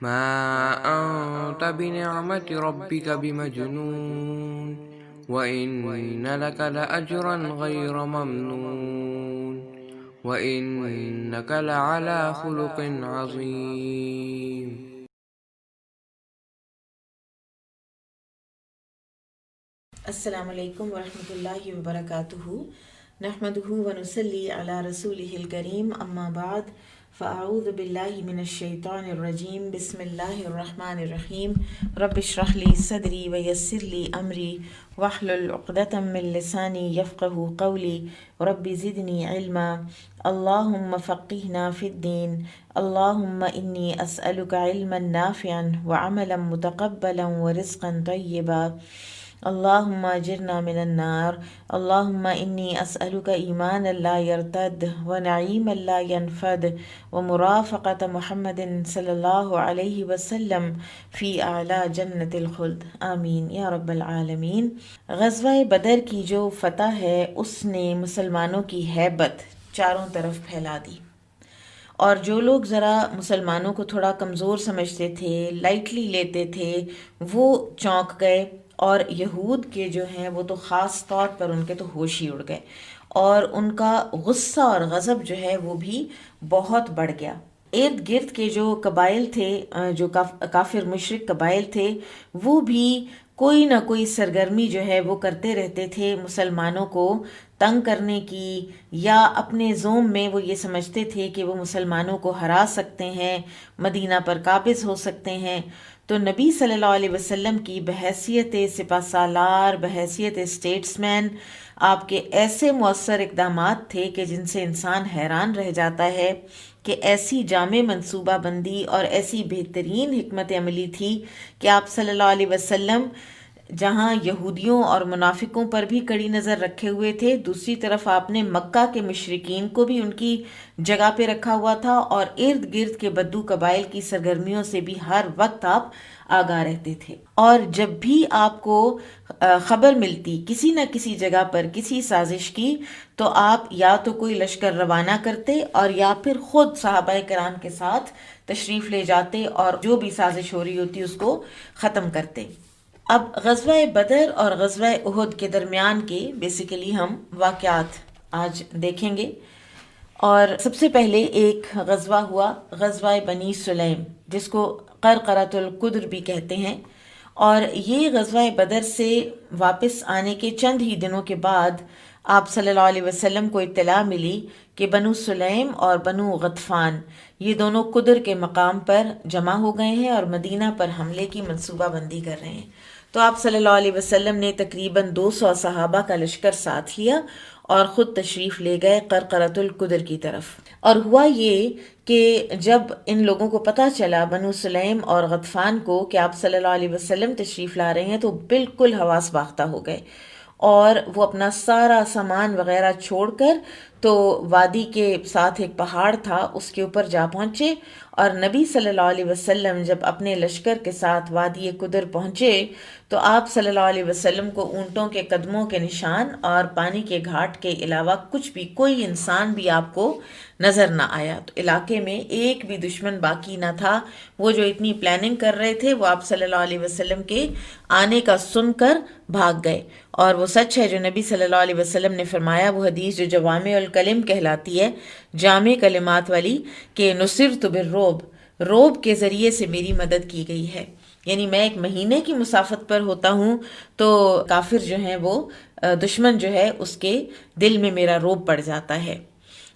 ما أنت بنعمة ربك بمجنون وإن لك لأجرا غير ممنون وإنك لعلى خلق عظيم. السلام علیکم ورحمۃ اللہ وبرکاتہ نحمدہ ونصلی علی رسولہ الکریم اما بعد فاعوذ باللہ من الشیطان الرجیم بسم اللہ الرحمن الرحیم رب اشرح لی صدری ویسر لی امری واحلل عقدۃ من لسانی یفقہوا قولی رب زدنی علما اللہم فقہنا فی الدین اللہم انی اسألک علما نافعا وعملا متقبلا ورزقا طیبا اللہم اجرنا من النار اللہم انی اسألک ایمانا لا یرتد ونعیما لا ینفد ومرافقۃ محمد صلی اللہ علیہ وسلم فی اعلی جنت الخلد آمین یا رب العالمین۔ غزوہ بدر کی جو فتح ہے اس نے مسلمانوں کی ہیبت چاروں طرف پھیلا دی، اور جو لوگ ذرا مسلمانوں کو تھوڑا کمزور سمجھتے تھے، لائٹلی لیتے تھے، وہ چونک گئے، اور یہود کے جو ہیں وہ تو خاص طور پر ان کے تو ہوش ہی اڑ گئے، اور ان کا غصہ اور غضب جو ہے وہ بھی بہت بڑھ گیا۔ ارد گرد کے جو قبائل تھے، جو کافر مشرک قبائل تھے، وہ بھی کوئی نہ کوئی سرگرمی جو ہے وہ کرتے رہتے تھے مسلمانوں کو تنگ کرنے کی، یا اپنے زوم میں وہ یہ سمجھتے تھے کہ وہ مسلمانوں کو ہرا سکتے ہیں، مدینہ پر قابض ہو سکتے ہیں۔ تو نبی صلی اللہ علیہ وسلم کی بحیثیت سپہ سالار، بحیثیت اسٹیٹس مین، آپ کے ایسے مؤثر اقدامات تھے کہ جن سے انسان حیران رہ جاتا ہے کہ ایسی جامع منصوبہ بندی اور ایسی بہترین حکمت عملی تھی کہ آپ صلی اللہ علیہ وسلم جہاں یہودیوں اور منافقوں پر بھی کڑی نظر رکھے ہوئے تھے، دوسری طرف آپ نے مکہ کے مشرکین کو بھی ان کی جگہ پہ رکھا ہوا تھا، اور ارد گرد کے بدو قبائل کی سرگرمیوں سے بھی ہر وقت آپ آگاہ رہتے تھے۔ اور جب بھی آپ کو خبر ملتی کسی نہ کسی جگہ پر کسی سازش کی، تو آپ یا تو کوئی لشکر روانہ کرتے اور یا پھر خود صحابہ کرام کے ساتھ تشریف لے جاتے اور جو بھی سازش ہو رہی ہوتی اس کو ختم کرتے۔ اب غزوہ بدر اور غزوہ احد کے درمیان کے بیسیکلی ہم واقعات آج دیکھیں گے، اور سب سے پہلے ایک غزوہ ہوا غزوہ بنی سلیم، جس کو قرقرۃ القدر بھی کہتے ہیں، اور یہ غزوہ بدر سے واپس آنے کے چند ہی دنوں کے بعد آپ صلی اللہ علیہ وسلم کو اطلاع ملی کہ بنو سلیم اور بنو غطفان یہ دونوں قدر کے مقام پر جمع ہو گئے ہیں اور مدینہ پر حملے کی منصوبہ بندی کر رہے ہیں۔ تو آپ صلی اللہ علیہ وسلم نے تقریباً 200 صحابہ کا لشکر ساتھ لیا اور خود تشریف لے گئے قرقرۃ القدر کی طرف۔ اور ہوا یہ کہ جب ان لوگوں کو پتہ چلا بنو سلیم اور غطفان کو کہ آپ صلی اللہ علیہ وسلم تشریف لا رہے ہیں، تو بالکل حواس باختہ ہو گئے، اور وہ اپنا سارا سامان وغیرہ چھوڑ کر تو وادی کے ساتھ ایک پہاڑ تھا اس کے اوپر جا پہنچے، اور نبی صلی اللہ علیہ وسلم جب اپنے لشکر کے ساتھ وادی قدر پہنچے تو آپ صلی اللہ علیہ وسلم کو اونٹوں کے قدموں کے نشان اور پانی کے گھاٹ کے علاوہ کچھ بھی، کوئی انسان بھی آپ کو نظر نہ آیا۔ تو علاقے میں ایک بھی دشمن باقی نہ تھا۔ وہ جو اتنی پلاننگ کر رہے تھے وہ آپ صلی اللہ علیہ وسلم کے آنے کا سن کر بھاگ گئے، اور وہ سچ ہے جو نبی صلی اللہ علیہ وسلم نے فرمایا، وہ حدیث جو جوامع الکلم کہلاتی ہے، جامع کلمات والی، کہ نصرت بالرعب، روب کے ذریعے سے میری مدد کی گئی ہے۔ یعنی میں ایک مہینے کی مسافت پر ہوتا ہوں تو کافر جو ہیں وہ دشمن جو ہے اس کے دل میں میرا روب پڑ جاتا ہے۔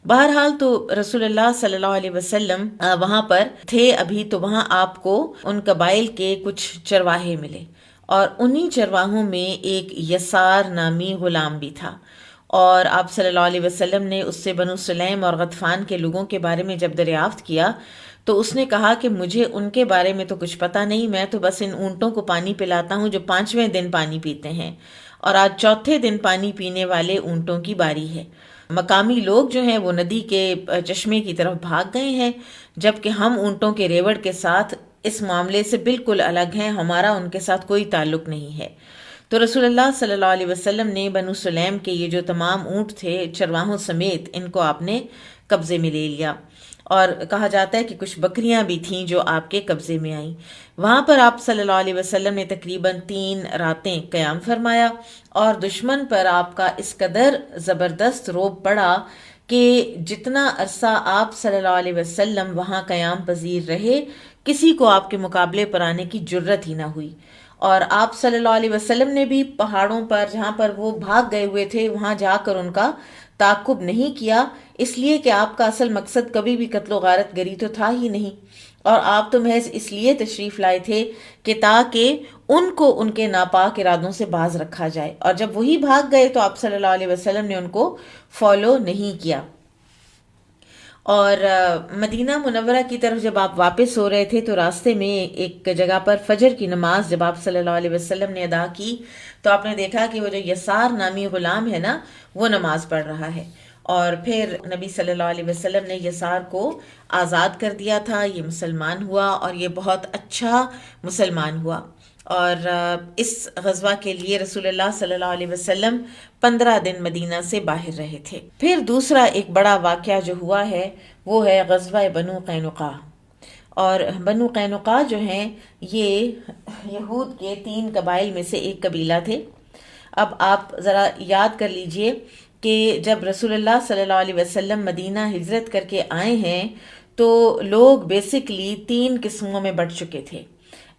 بہرحال تو رسول اللہ صلی اللہ علیہ وسلم وہاں پر تھے ابھی، تو وہاں آپ کو ان قبائل کے کچھ چرواہے ملے، اور انہی چرواہوں میں ایک یسار نامی غلام بھی تھا، اور آپ صلی اللہ علیہ وسلم نے اس سے بنو سلیم اور غطفان کے لوگوں کے بارے میں جب دریافت کیا تو اس نے کہا کہ مجھے ان کے بارے میں تو کچھ پتہ نہیں، میں تو بس ان اونٹوں کو پانی پلاتا ہوں جو 5ویں دن پانی پیتے ہیں، اور آج 4تھے دن پانی پینے والے اونٹوں کی باری ہے۔ مقامی لوگ جو ہیں وہ ندی کے چشمے کی طرف بھاگ گئے ہیں، جبکہ ہم اونٹوں کے ریوڑ کے ساتھ اس معاملے سے بالکل الگ ہیں، ہمارا ان کے ساتھ کوئی تعلق نہیں ہے۔ تو رسول اللہ صلی اللہ علیہ وسلم نے بنو سلیم کے یہ جو تمام اونٹ تھے چرواہوں سمیت، ان کو آپ نے قبضے میں لے لیا۔ اور کہا جاتا ہے کہ کچھ بکریاں بھی تھیں جو آپ کے قبضے میں آئیں۔ وہاں پر آپ صلی اللہ علیہ وسلم نے تقریباً 3 راتیں قیام فرمایا، اور دشمن پر آپ کا اس قدر زبردست رعب پڑا کہ جتنا عرصہ آپ صلی اللہ علیہ وسلم وہاں قیام پذیر رہے، کسی کو آپ کے مقابلے پر آنے کی جرت ہی نہ ہوئی۔ اور آپ صلی اللہ علیہ وسلم نے بھی پہاڑوں پر جہاں پر وہ بھاگ گئے ہوئے تھے وہاں جا کر ان کا تعاقب نہیں کیا، اس لیے کہ آپ کا اصل مقصد کبھی بھی قتل و غارت گری تو تھا ہی نہیں، اور آپ تو محض اس لیے تشریف لائے تھے کہ تاکہ ان کو ان کے ناپاک ارادوں سے باز رکھا جائے، اور جب وہی بھاگ گئے تو آپ صلی اللہ علیہ وسلم نے ان کو فالو نہیں کیا۔ اور مدینہ منورہ کی طرف جب آپ واپس ہو رہے تھے تو راستے میں ایک جگہ پر فجر کی نماز جب آپ صلی اللہ علیہ وسلم نے ادا کی تو آپ نے دیکھا کہ وہ جو یسار نامی غلام ہے نا، وہ نماز پڑھ رہا ہے، اور پھر نبی صلی اللہ علیہ وسلم نے یسار کو آزاد کر دیا تھا، یہ مسلمان ہوا اور یہ بہت اچھا مسلمان ہوا۔ اور اس غزوہ کے لیے رسول اللہ صلی اللہ علیہ وسلم 15 دن مدینہ سے باہر رہے تھے۔ پھر دوسرا ایک بڑا واقعہ جو ہوا ہے وہ ہے غزوہ بنو قینقاع۔ اور بنو قینقاع جو ہیں یہ یہود کے 3 قبائل میں سے ایک قبیلہ تھے۔ اب آپ ذرا یاد کر لیجئے کہ جب رسول اللہ صلی اللہ علیہ وسلم مدینہ ہجرت کر کے آئے ہیں تو لوگ بیسکلی 3 قسموں میں بٹ چکے تھے۔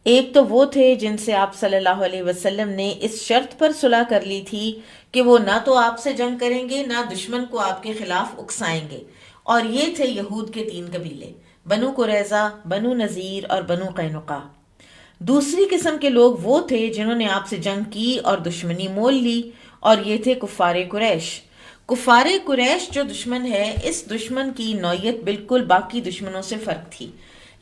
ایک تو وہ تھے جن سے آپ صلی اللہ علیہ وسلم نے اس شرط پر صلح کر لی تھی کہ وہ نہ تو آپ سے جنگ کریں گے نہ دشمن کو آپ کے خلاف اکسائیں گے، اور یہ تھے یہود کے 3 قبیلے، بنو قریظہ، بنو نذیر اور بنو قینقاع۔ دوسری قسم کے لوگ وہ تھے جنہوں نے آپ سے جنگ کی اور دشمنی مول لی، اور یہ تھے کفار قریش۔ کفار قریش جو دشمن ہے، اس دشمن کی نوعیت بالکل باقی دشمنوں سے فرق تھی۔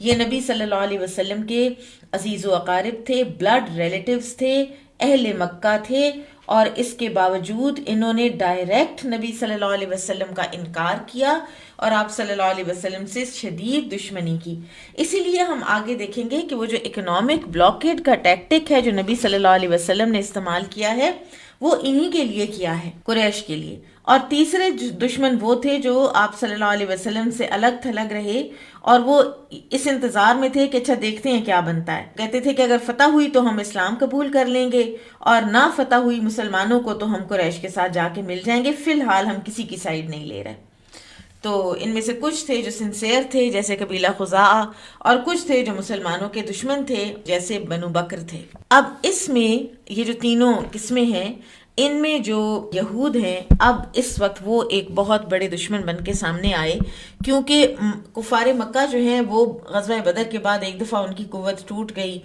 یہ نبی صلی اللہ علیہ وسلم کے عزیز و اقارب تھے، بلڈ ریلیٹیوز تھے، اہل مکہ تھے، اور اس کے باوجود انہوں نے ڈائریکٹ نبی صلی اللہ علیہ وسلم کا انکار کیا اور آپ صلی اللہ علیہ وسلم سے شدید دشمنی کی۔ اسی لیے ہم آگے دیکھیں گے کہ وہ جو اکنامک بلاکیڈ کا ٹیکٹک ہے جو نبی صلی اللہ علیہ وسلم نے استعمال کیا ہے وہ انہی کے لیے کیا ہے، قریش کے لیے۔ اور تیسرے دشمن وہ تھے جو آپ صلی اللہ علیہ وسلم سے الگ تھلگ رہے، اور وہ اس انتظار میں تھے کہ اچھا دیکھتے ہیں کیا بنتا ہے۔ کہتے تھے کہ اگر فتح ہوئی تو ہم اسلام قبول کر لیں گے، اور نہ فتح ہوئی مسلمانوں کو تو ہم قریش کے ساتھ جا کے مل جائیں گے، فی الحال ہم کسی کی سائیڈ نہیں لے رہے۔ تو ان میں سے کچھ تھے جو سنسیئر تھے جیسے قبیلہ خزاعہ، اور کچھ تھے جو مسلمانوں کے دشمن تھے جیسے بنو بکر تھے۔ اب اس میں یہ جو تینوں قسمیں ہیں، ان میں جو یہود ہیں اب اس وقت وہ ایک بہت بڑے دشمن بن کے سامنے آئے، کیونکہ کفار مکہ جو ہیں وہ غزوہ بدر کے بعد ایک دفعہ ان کی قوت ٹوٹ گئی،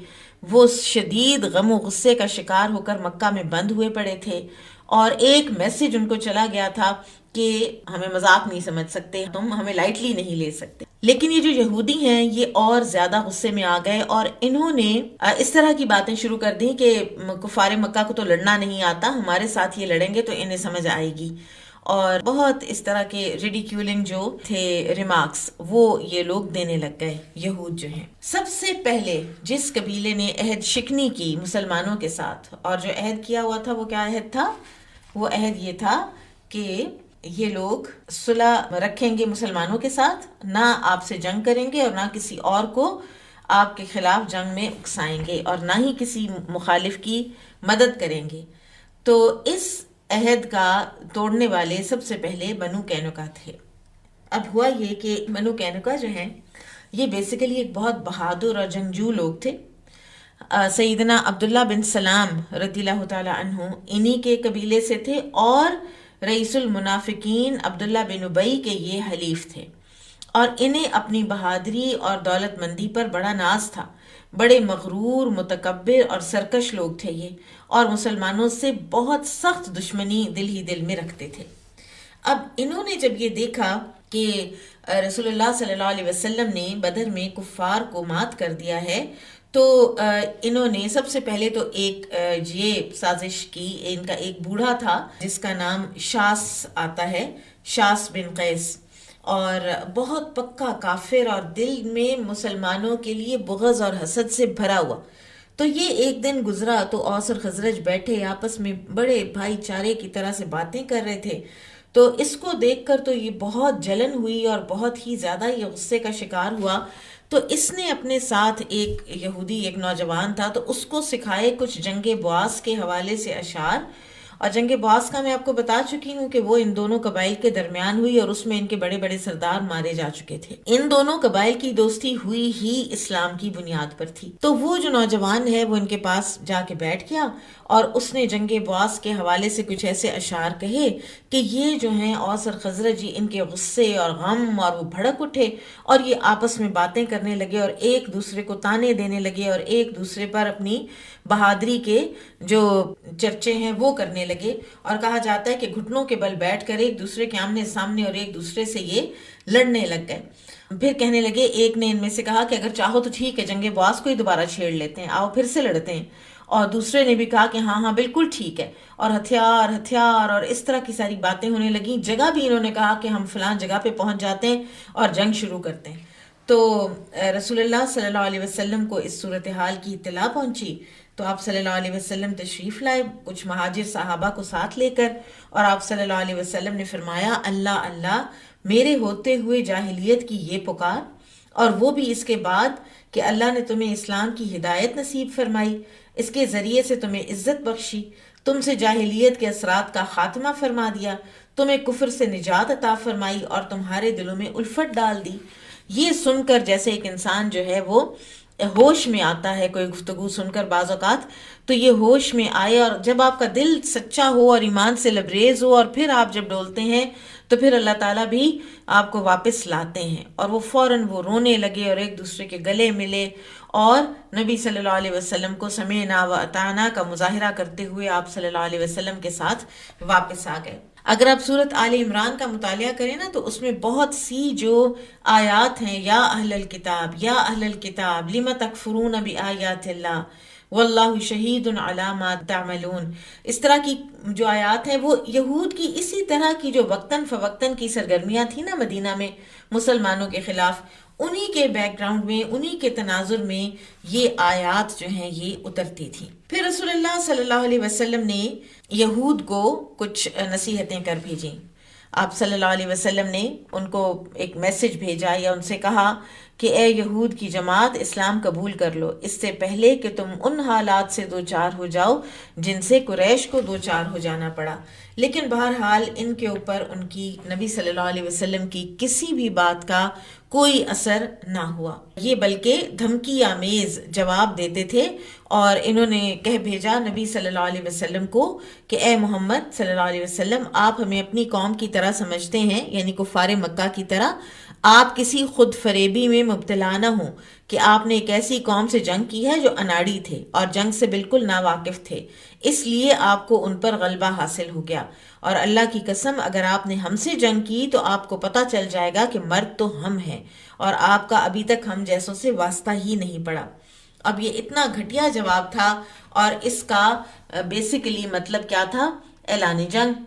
وہ شدید غم و غصے کا شکار ہو کر مکہ میں بند ہوئے پڑے تھے، اور ایک میسج ان کو چلا گیا تھا کہ ہمیں مذاق نہیں سمجھ سکتے، تم ہمیں لائٹلی نہیں لے سکتے۔ لیکن یہ جو یہودی ہیں یہ اور زیادہ غصے میں آ گئے، اور انہوں نے اس طرح کی باتیں شروع کر دی کہ کفار مکہ کو تو لڑنا نہیں آتا، ہمارے ساتھ یہ لڑیں گے تو انہیں سمجھ آئے گی، اور بہت اس طرح کے ریڈیکیولنگ جو تھے ریمارکس وہ یہ لوگ دینے لگ گئے یہود جو ہیں۔ سب سے پہلے جس قبیلے نے عہد شکنی کی مسلمانوں کے ساتھ، اور جو عہد کیا ہوا تھا وہ کیا عہد تھا؟ وہ عہد یہ تھا کہ یہ لوگ صلح رکھیں گے مسلمانوں کے ساتھ، نہ آپ سے جنگ کریں گے اور نہ کسی اور کو آپ کے خلاف جنگ میں اکسائیں گے، اور نہ ہی کسی مخالف کی مدد کریں گے۔ تو اس عہد کا توڑنے والے سب سے پہلے بنو قینقاع تھے۔ اب ہوا یہ کہ بنو قینقاع جو ہیں یہ بیسیکلی ایک بہت بہادر اور جنگجو لوگ تھے۔ سیدنا عبداللہ بن سلام رضی اللہ تعالی عنہ انہی کے قبیلے سے تھے، اور رئیس المنافقین عبداللہ بن ابی کے یہ حلیف تھے، اور انہیں اپنی بہادری اور دولت مندی پر بڑا ناز تھا۔ بڑے مغرور، متکبر اور سرکش لوگ تھے یہ، اور مسلمانوں سے بہت سخت دشمنی دل ہی دل میں رکھتے تھے۔ اب انہوں نے جب یہ دیکھا کہ رسول اللہ صلی اللہ علیہ وسلم نے بدر میں کفار کو مات کر دیا ہے، تو انہوں نے سب سے پہلے تو ایک یہ سازش کی۔ ان کا ایک بوڑھا تھا جس کا نام شاس آتا ہے، شاس بن قیس، اور بہت پکا کافر اور دل میں مسلمانوں کے لیے بغض اور حسد سے بھرا ہوا۔ تو یہ ایک دن گزرا تو اوس اور خزرج بیٹھے آپس میں بڑے بھائی چارے کی طرح سے باتیں کر رہے تھے، تو اس کو دیکھ کر تو یہ بہت جلن ہوئی اور بہت ہی زیادہ یہ غصے کا شکار ہوا. تو اس نے اپنے ساتھ ایک یہودی ایک نوجوان تھا، تو اس کو سکھائے کچھ جنگ بواس کے حوالے سے اشعار. اور جنگ بواس کا میں آپ کو بتا چکی ہوں کہ وہ ان دونوں قبائل کے درمیان ہوئی اور اس میں ان کے بڑے بڑے سردار مارے جا چکے تھے. ان دونوں قبائل کی دوستی ہوئی ہی اسلام کی بنیاد پر تھی. تو وہ جو نوجوان ہے وہ ان کے پاس جا کے بیٹھ گیا اور اس نے جنگ بواس کے حوالے سے کچھ ایسے اشعار کہے کہ یہ جو ہیں اوس اور خزرجی ان کے غصے اور غم اور وہ بھڑک اٹھے اور یہ آپس میں باتیں کرنے لگے اور ایک دوسرے کو تانے دینے لگے اور ایک دوسرے پر اپنی بہادری کے جو چرچے ہیں وہ کرنے لگے. اور کہا جاتا ہے کہ گھٹنوں کے بل بیٹھ کر ایک دوسرے کے آمنے سامنے اور ایک دوسرے سے یہ لڑنے لگ گئے. پھر کہنے لگے، ایک نے ان میں سے کہا کہ اگر چاہو تو ٹھیک ہے، جنگ بواس کو ہی دوبارہ چھیڑ لیتے ہیں، آؤ پھر سے لڑتے ہیں. اور دوسرے نے بھی کہا کہ ہاں ہاں بالکل ٹھیک ہے، اور ہتھیار ہتھیار اور اس طرح کی ساری باتیں ہونے لگیں. جگہ بھی انہوں نے کہا کہ ہم فلاں جگہ پہ پہنچ جاتے ہیں اور جنگ شروع کرتے ہیں. تو رسول اللہ صلی اللہ علیہ وسلم کو اس صورتحال کی اطلاع پہنچی تو آپ صلی اللہ علیہ وسلم تشریف لائے کچھ مہاجر صحابہ کو ساتھ لے کر، اور آپ صلی اللہ علیہ وسلم نے فرمایا، اللہ اللہ، میرے ہوتے ہوئے جاہلیت کی یہ پکار، اور وہ بھی اس کے بعد کہ اللہ نے تمہیں اسلام کی ہدایت نصیب فرمائی، اس کے ذریعے سے تمہیں عزت بخشی، تم سے جاہلیت کے اثرات کا خاتمہ فرما دیا، تمہیں کفر سے نجات عطا فرمائی اور تمہارے دلوں میں الفت ڈال دی. یہ سن کر جیسے ایک انسان جو ہے وہ ہوش میں آتا ہے، کوئی گفتگو سن کر بعض اوقات تو یہ ہوش میں آئے، اور جب آپ کا دل سچا ہو اور ایمان سے لبریز ہو اور پھر آپ جب ڈولتے ہیں تو پھر اللہ تعالیٰ بھی آپ کو واپس لاتے ہیں. اور وہ فوراً وہ رونے لگے اور ایک دوسرے کے گلے ملے اور نبی صلی اللہ علیہ وسلم کو سمعنا و اطعنا کا مظاہرہ کرتے ہوئے آپ صلی اللہ علیہ وسلم کے ساتھ واپس آ گئے. اگر آپ سورت آل عمران کا مطالعہ کریں نا تو اس میں بہت سی جو آیات ہیں، یا اہل الکتاب یا اہل الکتاب لم تکفرون بآیات اللہ واللہ شہید علی ما تعملون، اس طرح کی جو آیات ہیں وہ یہود کی اسی طرح کی جو وقتاً فوقتاً کی سرگرمیاں تھیں نا مدینہ میں مسلمانوں کے خلاف، انہی کے بیک گراؤنڈ میں، انہی کے تناظر میں یہ آیات جو ہیں یہ اترتی تھیں. پھر رسول اللہ صلی اللہ علیہ وسلم نے یہود کو کچھ نصیحتیں کر بھیجیں. آپ صلی اللہ علیہ وسلم نے ان کو ایک میسج بھیجا یا ان سے کہا کہ اے یہود کی جماعت، اسلام قبول کر لو اس سے پہلے کہ تم ان حالات سے دوچار ہو جاؤ جن سے قریش کو دوچار ہو جانا پڑا. لیکن بہرحال ان کے اوپر ان کی نبی صلی اللہ علیہ وسلم کی کسی بھی بات کا کوئی اثر نہ ہوا، یہ بلکہ دھمکی آمیز جواب دیتے تھے. اور انہوں نے کہہ بھیجا نبی صلی اللہ علیہ وسلم کو کہ اے محمد صلی اللہ علیہ وسلم، آپ ہمیں اپنی قوم کی طرح سمجھتے ہیں، یعنی کفار مکہ کی طرح. آپ کسی خود فریبی میں مبتلا نہ ہوں کہ آپ نے ایک ایسی قوم سے جنگ کی ہے جو اناڑی تھے اور جنگ سے بالکل ناواقف تھے، اس لیے آپ کو ان پر غلبہ حاصل ہو گیا. اور اللہ کی قسم اگر آپ نے ہم سے جنگ کی تو آپ کو پتہ چل جائے گا کہ مرد تو ہم ہیں اور آپ کا ابھی تک ہم جیسوں سے واسطہ ہی نہیں پڑا. اب یہ اتنا گھٹیا جواب تھا اور اس کا بیسیکلی مطلب کیا تھا؟ اعلان جنگ.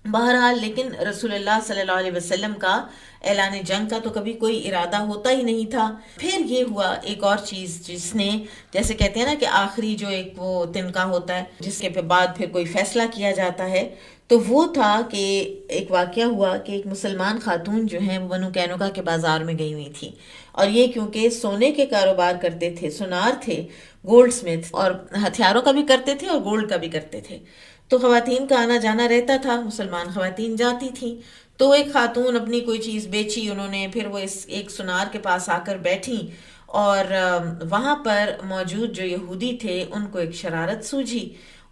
بہرحال لیکن رسول اللہ صلی اللہ علیہ وسلم کا اعلان جنگ کا تو کبھی کوئی ارادہ ہوتا ہی نہیں تھا. پھر یہ ہوا ایک اور چیز جس نے، جیسے کہتے ہیں نا کہ آخری جو ایک وہ تنکا ہوتا ہے جس کے بعد پھر کوئی فیصلہ کیا جاتا ہے، تو وہ تھا کہ ایک واقعہ ہوا کہ ایک مسلمان خاتون جو ہیں وہ بنو قینقاع کے بازار میں گئی ہوئی تھی، اور یہ کیونکہ سونے کے کاروبار کرتے تھے، سونار تھے، گولڈ سمتھ، اور ہتھیاروں کا بھی کرتے تھے اور گولڈ کا بھی کرتے تھے، تو خواتین کا آنا جانا رہتا تھا، مسلمان خواتین جاتی تھیں. تو ایک خاتون اپنی کوئی چیز بیچی انہوں نے، پھر وہ اس ایک سونار کے پاس آ کر بیٹھیں اور وہاں پر موجود جو یہودی تھے ان کو ایک شرارت سوجھی.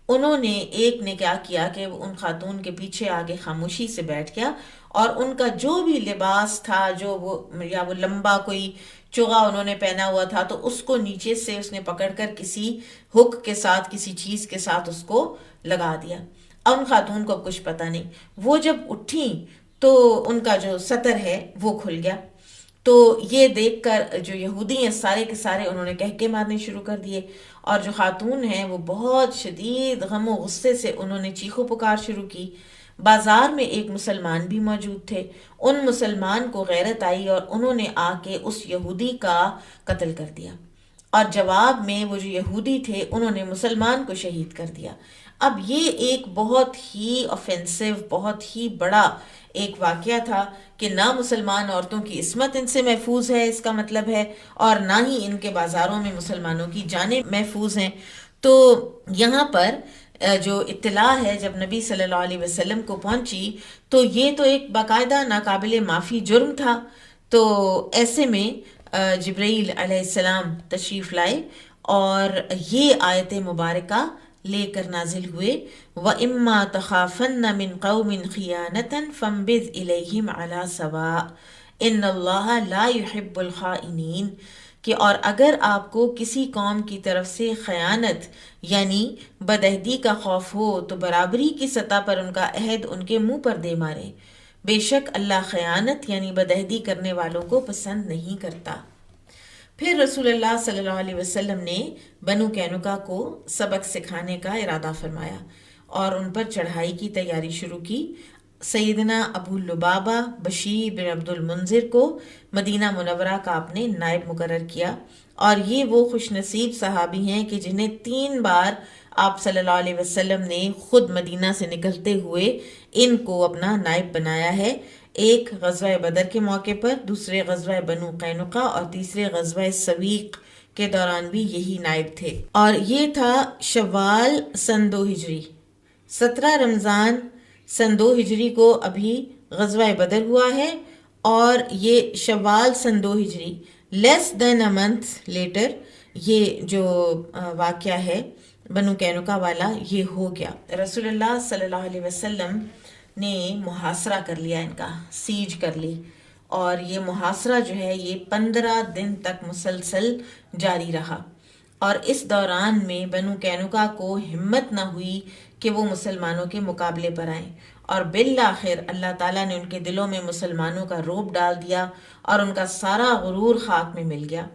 انہوں نے ایک نے کیا کیا کہ ان خاتون کے پیچھے آگے خاموشی سے بیٹھ گیا اور ان کا جو بھی لباس تھا، جو وہ یا وہ لمبا کوئی چوغا انہوں نے پہنا ہوا تھا، تو اس کو نیچے سے اس نے پکڑ کر کسی ہک کے ساتھ، کسی چیز کے ساتھ اس کو لگا دیا. ان خاتون کو کچھ پتہ نہیں. وہ جب اٹھیں تو ان کا جو سطر ہے وہ کھل گیا. تو یہ دیکھ کر جو یہودی ہیں سارے کے سارے انہوں نے کہکے مارنے شروع کر دیے، اور جو خاتون ہیں وہ بہت شدید غم و غصے سے انہوں نے چیخو پکار شروع کی. بازار میں ایک مسلمان بھی موجود تھے. ان مسلمان کو غیرت آئی اور انہوں نے آ کے اس یہودی کا قتل کر دیا، اور جواب میں وہ جو یہودی تھے انہوں نے مسلمان کو شہید کر دیا. اب یہ ایک بہت ہی آفینسو، بہت ہی بڑا ایک واقعہ تھا کہ نہ مسلمان عورتوں کی عصمت ان سے محفوظ ہے، اس کا مطلب ہے، اور نہ ہی ان کے بازاروں میں مسلمانوں کی جانیں محفوظ ہیں۔ تو یہاں پر جو اطلاع ہے جب نبی صلی اللہ علیہ وسلم کو پہنچی تو یہ تو ایک باقاعدہ ناقابل معافی جرم تھا۔ تو ایسے میں جبرائیل علیہ السلام تشریف لائے اور یہ آیت مبارکہ لے کر نازل ہوئے، وَإِمَّا تَخَافَنَّ مِن قَوْمٍ خِيَانَةً فَانبِذْ إِلَيْهِمْ عَلَى سَوَاءٍ إِنَّ اللَّهَ لَا يُحِبُّ الْخَائِنِينَ، کہ اور اگر آپ کو کسی قوم کی طرف سے خیانت یعنی بدعہدی کا خوف ہو تو برابری کی سطح پر ان کا عہد ان کے منہ پر دے مارے، بے شک اللہ خیانت یعنی بدعہدی کرنے والوں کو پسند نہیں کرتا۔ پھر رسول اللہ صلی اللہ علیہ وسلم نے بنو قینقاع کو سبق سکھانے کا ارادہ فرمایا اور ان پر چڑھائی کی تیاری شروع کی۔ سیدنا ابو لبابہ بشیر بن عبد المنذر کو مدینہ منورہ کا آپ نے نائب مقرر کیا، اور یہ وہ خوش نصیب صحابی ہیں کہ جنہیں 3 بار آپ صلی اللہ علیہ وسلم نے خود مدینہ سے نکلتے ہوئے ان کو اپنا نائب بنایا ہے، ایک غزوہ بدر کے موقع پر، دوسرے غزوہ بنو قینقاع اور تیسرے غزوہ سویق کے دوران بھی یہی نائب تھے۔ اور یہ تھا شوال سن 2 ہجری، 17 رمضان سن 2 ہجری کو ابھی غزوہ بدر ہوا ہے، اور یہ شوال سن 2 ہجری لیس دین اے منتھ لیٹر یہ جو واقعہ ہے بنو قینقاع والا یہ ہو گیا۔ رسول اللہ صلی اللہ علیہ وسلم نے محاصرہ کر لیا، ان کا سیج کر لی، اور یہ محاصرہ جو ہے یہ 15 دن تک مسلسل جاری رہا، اور اس دوران میں بنو قینقاع کو ہمت نہ ہوئی کہ وہ مسلمانوں کے مقابلے پر آئیں، اور بالآخر اللہ تعالیٰ نے ان کے دلوں میں مسلمانوں کا رعب ڈال دیا اور ان کا سارا غرور خاک میں مل گیا،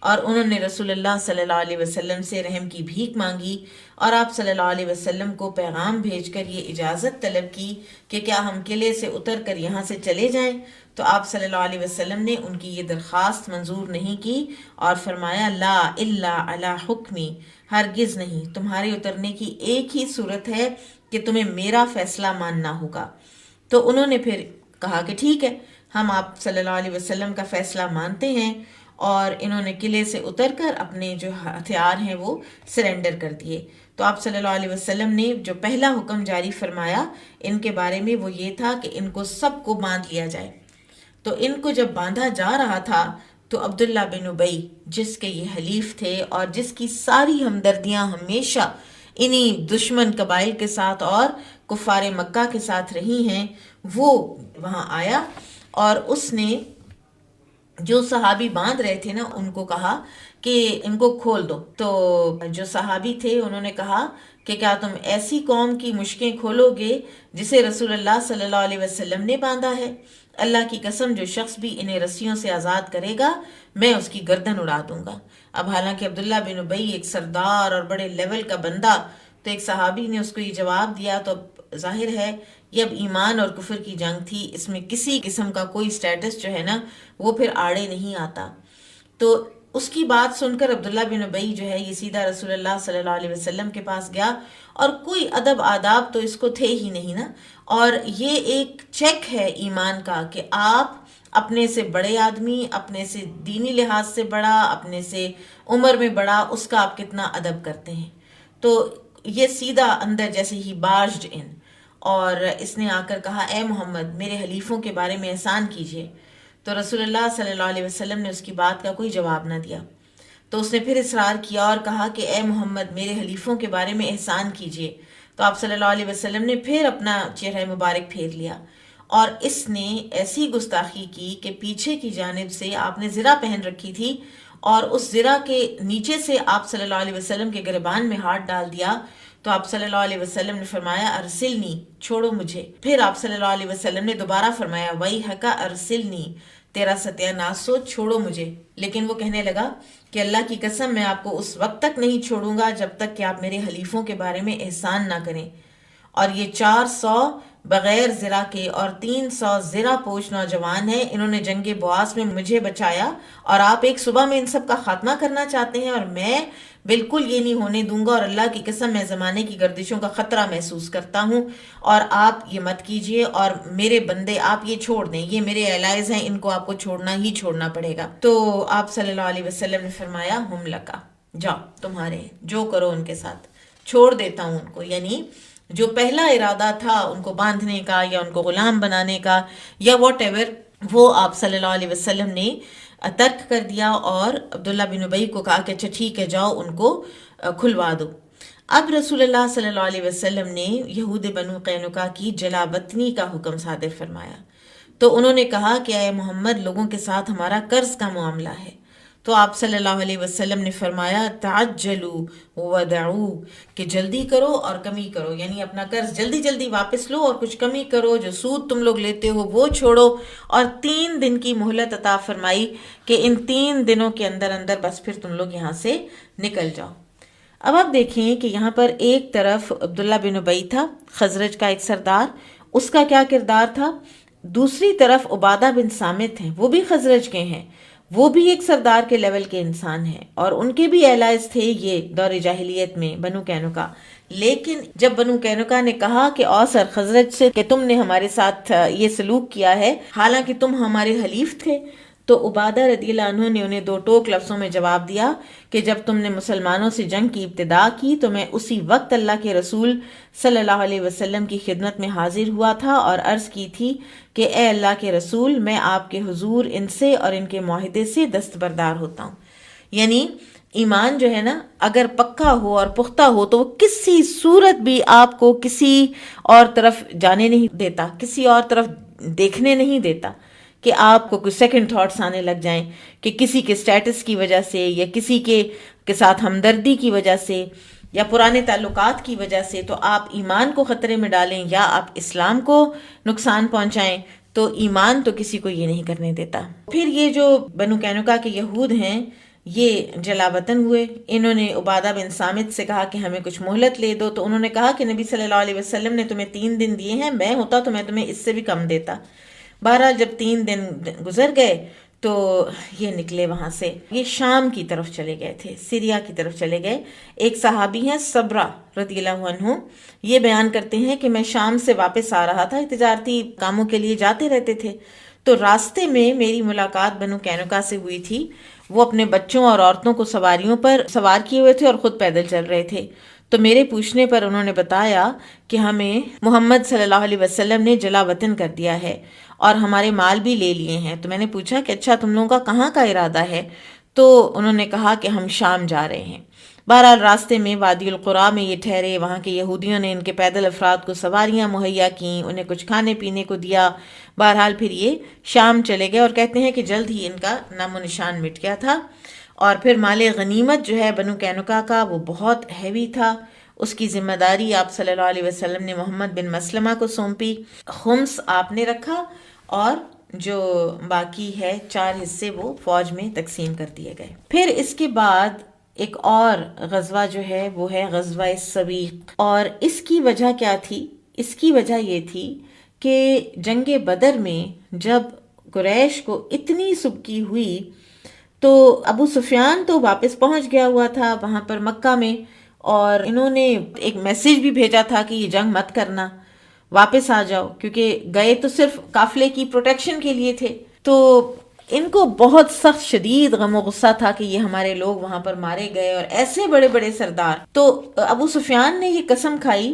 اور انہوں نے رسول اللہ صلی اللہ علیہ وسلم سے رحم کی بھیک مانگی، اور آپ صلی اللہ علیہ وسلم کو پیغام بھیج کر یہ اجازت طلب کی کہ کیا ہم قلعے سے اتر کر یہاں سے چلے جائیں، تو آپ صلی اللہ علیہ وسلم نے ان کی یہ درخواست منظور نہیں کی اور فرمایا لا الا علی حکمی، ہرگز نہیں، تمہارے اترنے کی ایک ہی صورت ہے کہ تمہیں میرا فیصلہ ماننا ہوگا۔ تو انہوں نے پھر کہا کہ ٹھیک ہے، ہم آپ صلی اللہ علیہ وسلم کا فیصلہ مانتے ہیں، اور انہوں نے قلعے سے اتر کر اپنے جو ہتھیار ہیں وہ سرنڈر کر دیے۔ تو آپ صلی اللہ علیہ وسلم نے جو پہلا حکم جاری فرمایا ان کے بارے میں وہ یہ تھا کہ ان کو سب کو باندھ لیا جائے۔ تو ان کو جب باندھا جا رہا تھا تو عبداللہ بن ابی جس کے یہ حلیف تھے اور جس کی ساری ہمدردیاں ہمیشہ انہی دشمن قبائل کے ساتھ اور کفار مکہ کے ساتھ رہی ہیں، وہ وہاں آیا اور اس نے جو صحابی باندھ رہے تھے نا ان کو کہا کہ ان کو کھول دو۔ تو جو صحابی تھے انہوں نے کہا کہ کیا تم ایسی قوم کی مشکیں کھولو گے جسے رسول اللہ صلی اللہ علیہ وسلم نے باندھا ہے؟ اللہ کی قسم جو شخص بھی انہیں رسیوں سے آزاد کرے گا میں اس کی گردن اڑا دوں گا۔ اب حالانکہ عبداللہ بن ابی ایک سردار اور بڑے لیول کا بندہ، تو ایک صحابی نے اس کو یہ جواب دیا، تو ظاہر ہے یہ اب ایمان اور کفر کی جنگ تھی، اس میں کسی قسم کا کوئی سٹیٹس جو ہے نا وہ پھر آڑے نہیں آتا۔ تو اس کی بات سن کر عبداللہ بن ابی جو ہے یہ سیدھا رسول اللہ صلی اللہ علیہ وسلم کے پاس گیا، اور کوئی ادب آداب تو اس کو تھے ہی نہیں نا، اور یہ ایک چیک ہے ایمان کا کہ آپ اپنے سے بڑے آدمی، اپنے سے دینی لحاظ سے بڑا، اپنے سے عمر میں بڑا، اس کا آپ کتنا ادب کرتے ہیں۔ تو یہ سیدھا اندر جیسے ہی بارجڈ ان، اور اس نے آ کر کہا اے محمد میرے حلیفوں کے بارے میں احسان کیجیے۔ تو رسول اللہ صلی اللہ علیہ وسلم نے اس کی بات کا کوئی جواب نہ دیا۔ تو اس نے پھر اصرار کیا اور کہا کہ اے محمد میرے حلیفوں کے بارے میں احسان کیجیے۔ تو آپ صلی اللہ علیہ وسلم نے پھر اپنا چہرہ مبارک پھیر لیا، اور اس نے ایسی گستاخی کی کہ پیچھے کی جانب سے آپ نے زرہ پہن رکھی تھی، اور اس زرہ کے نیچے سے آپ صلی اللہ علیہ وسلم کے گریبان میں ہاتھ ڈال دیا۔ تو آپ صلی اللہ علیہ وسلم نے فرمایا ارسلنی، چھوڑو مجھے۔ پھر آپ صلی اللہ علیہ وسلم نے دوبارہ فرمایا ویحک ارسلنی، تیرا ستیہ ناس ہو، چھوڑو مجھے۔ لیکن وہ کہنے لگا کہ اللہ کی قسم میں آپ کو اس وقت تک نہیں چھوڑوں گا جب تک کہ آپ میرے حلیفوں کے بارے میں احسان نہ کریں۔ اور یہ 400 بغیر زرہ کے، اور 300 زرہ پوش نوجوان ہیں، انہوں نے جنگ بواس میں مجھے بچایا، اور آپ ایک صبح میں ان سب کا خاتمہ کرنا چاہتے ہیں، اور میں بالکل یہ نہیں ہونے دوں گا، اور اللہ کی قسم میں زمانے کی گردشوں کا خطرہ محسوس کرتا ہوں، اور آپ یہ مت کیجئے، اور میرے بندے آپ یہ چھوڑ دیں، یہ میرے الائز ہیں، ان کو آپ کو چھوڑنا ہی چھوڑنا پڑے گا۔ تو آپ صلی اللہ علیہ وسلم نے فرمایا ہم لکا، جاؤ تمہارے ہیں، جو کرو ان کے ساتھ، چھوڑ دیتا ہوں ان کو۔ یعنی جو پہلا ارادہ تھا ان کو باندھنے کا یا ان کو غلام بنانے کا یا واٹ ایور، وہ آپ صلی اللہ علیہ وسلم نے ترک کر دیا، اور عبداللہ بن ابی کو کہا کہ اچھا ٹھیک ہے، جاؤ ان کو کھلوا دو۔ اب رسول اللہ صلی اللہ علیہ وسلم نے یہود بنو قینقاع کی جلا وطنی کا حکم صادر فرمایا، تو انہوں نے کہا کہ اے محمد، لوگوں کے ساتھ ہمارا قرض کا معاملہ ہے۔ تو آپ صلی اللہ علیہ وسلم نے فرمایا تعجلوا ودعوا، کہ جلدی کرو اور کمی کرو، یعنی اپنا قرض جلدی جلدی واپس لو اور کچھ کمی کرو، جو سود تم لوگ لیتے ہو وہ چھوڑو، اور 3 دن کی مہلت عطا فرمائی کہ ان 3 دنوں کے اندر اندر بس پھر تم لوگ یہاں سے نکل جاؤ۔ اب آپ دیکھیں کہ یہاں پر ایک طرف عبداللہ بن ابی تھا، خزرج کا ایک سردار، اس کا کیا کردار تھا، دوسری طرف عبادہ بن صامت ہیں، وہ بھی خزرج کے ہیں، وہ بھی ایک سردار کے لیول کے انسان ہیں، اور ان کے بھی الائز تھے یہ دور جاہلیت میں بنو قینقاع۔ لیکن جب بنو قینقاع نے کہا کہ اوس اور خزرج سے کہ تم نے ہمارے ساتھ یہ سلوک کیا ہے حالانکہ تم ہمارے حلیف تھے، تو عبادہ رضی اللہ عنہ نے انہیں 2 ٹوک لفظوں میں جواب دیا کہ جب تم نے مسلمانوں سے جنگ کی ابتدا کی تو میں اسی وقت اللہ کے رسول صلی اللہ علیہ وسلم کی خدمت میں حاضر ہوا تھا اور عرض کی تھی کہ اے اللہ کے رسول، میں آپ کے حضور ان سے اور ان کے معاہدے سے دستبردار ہوتا ہوں۔ یعنی ایمان جو ہے نا، اگر پکا ہو اور پختہ ہو تو وہ کسی صورت بھی آپ کو کسی اور طرف جانے نہیں دیتا، کسی اور طرف دیکھنے نہیں دیتا کہ آپ کو کچھ سیکنڈ تھاٹس آنے لگ جائیں کہ کسی کے سٹیٹس کی وجہ سے یا کسی کے ساتھ ہمدردی کی وجہ سے یا پرانے تعلقات کی وجہ سے تو آپ ایمان کو خطرے میں ڈالیں یا آپ اسلام کو نقصان پہنچائیں، تو ایمان تو کسی کو یہ نہیں کرنے دیتا۔ پھر یہ جو بنو قینقاع کے یہود ہیں یہ جلا وطن ہوئے، انہوں نے عبادہ بن صامت سے کہا کہ ہمیں کچھ مہلت لے دو، تو انہوں نے کہا کہ نبی صلی اللہ علیہ وسلم نے تمہیں 3 دن دیے ہیں، میں ہوتا تو میں تمہیں اس سے بھی کم دیتا۔ بہرحال جب 3 دن گزر گئے تو یہ نکلے وہاں سے، یہ شام کی طرف چلے گئے تھے، سیریا کی طرف چلے گئے۔ ایک صحابی ہیں صبرہ رضی اللہ عنہ، یہ بیان کرتے ہیں کہ میں شام سے واپس آ رہا تھا، تجارتی کاموں کے لیے جاتے رہتے تھے، تو راستے میں میری ملاقات بنو قینقاع سے ہوئی تھی۔ وہ اپنے بچوں اور عورتوں کو سواریوں پر سوار کیے ہوئے تھے اور خود پیدل چل رہے تھے، تو میرے پوچھنے پر انہوں نے بتایا کہ ہمیں محمد صلی اللہ علیہ وسلم نے جلا وطن کر دیا ہے اور ہمارے مال بھی لے لیے ہیں۔ تو میں نے پوچھا کہ اچھا تم لوگوں کا کہاں کا ارادہ ہے؟ تو انہوں نے کہا کہ ہم شام جا رہے ہیں۔ بہرحال راستے میں وادی القریٰ میں یہ ٹھہرے، وہاں کے یہودیوں نے ان کے پیدل افراد کو سواریاں مہیا کیں، انہیں کچھ کھانے پینے کو دیا۔ بہرحال پھر یہ شام چلے گئے، اور کہتے ہیں کہ جلد ہی ان کا نام و نشان مٹ گیا تھا۔ اور پھر مال غنیمت جو ہے بنو قینقاع کا وہ بہت ہیوی تھا، اس کی ذمہ داری آپ صلی اللہ علیہ وسلم نے محمد بن مسلمہ کو سونپی، خمس آپ نے رکھا اور جو باقی ہے 4 حصے وہ فوج میں تقسیم کر دیے گئے۔ پھر اس کے بعد ایک اور غزوہ جو ہے وہ ہے غزوہ سویق، اور اس کی وجہ کیا تھی؟ اس کی وجہ یہ تھی کہ جنگ بدر میں جب قریش کو اتنی سبکی ہوئی تو ابو سفیان تو واپس پہنچ گیا ہوا تھا وہاں پر مکہ میں، اور انہوں نے ایک میسیج بھی بھیجا تھا کہ یہ جنگ مت کرنا، واپس آ جاؤ، کیونکہ گئے تو صرف قافلے کی پروٹیکشن کے لیے تھے۔ تو ان کو بہت سخت شدید غم و غصہ تھا کہ یہ ہمارے لوگ وہاں پر مارے گئے اور ایسے بڑے بڑے سردار۔ تو ابو سفیان نے یہ قسم کھائی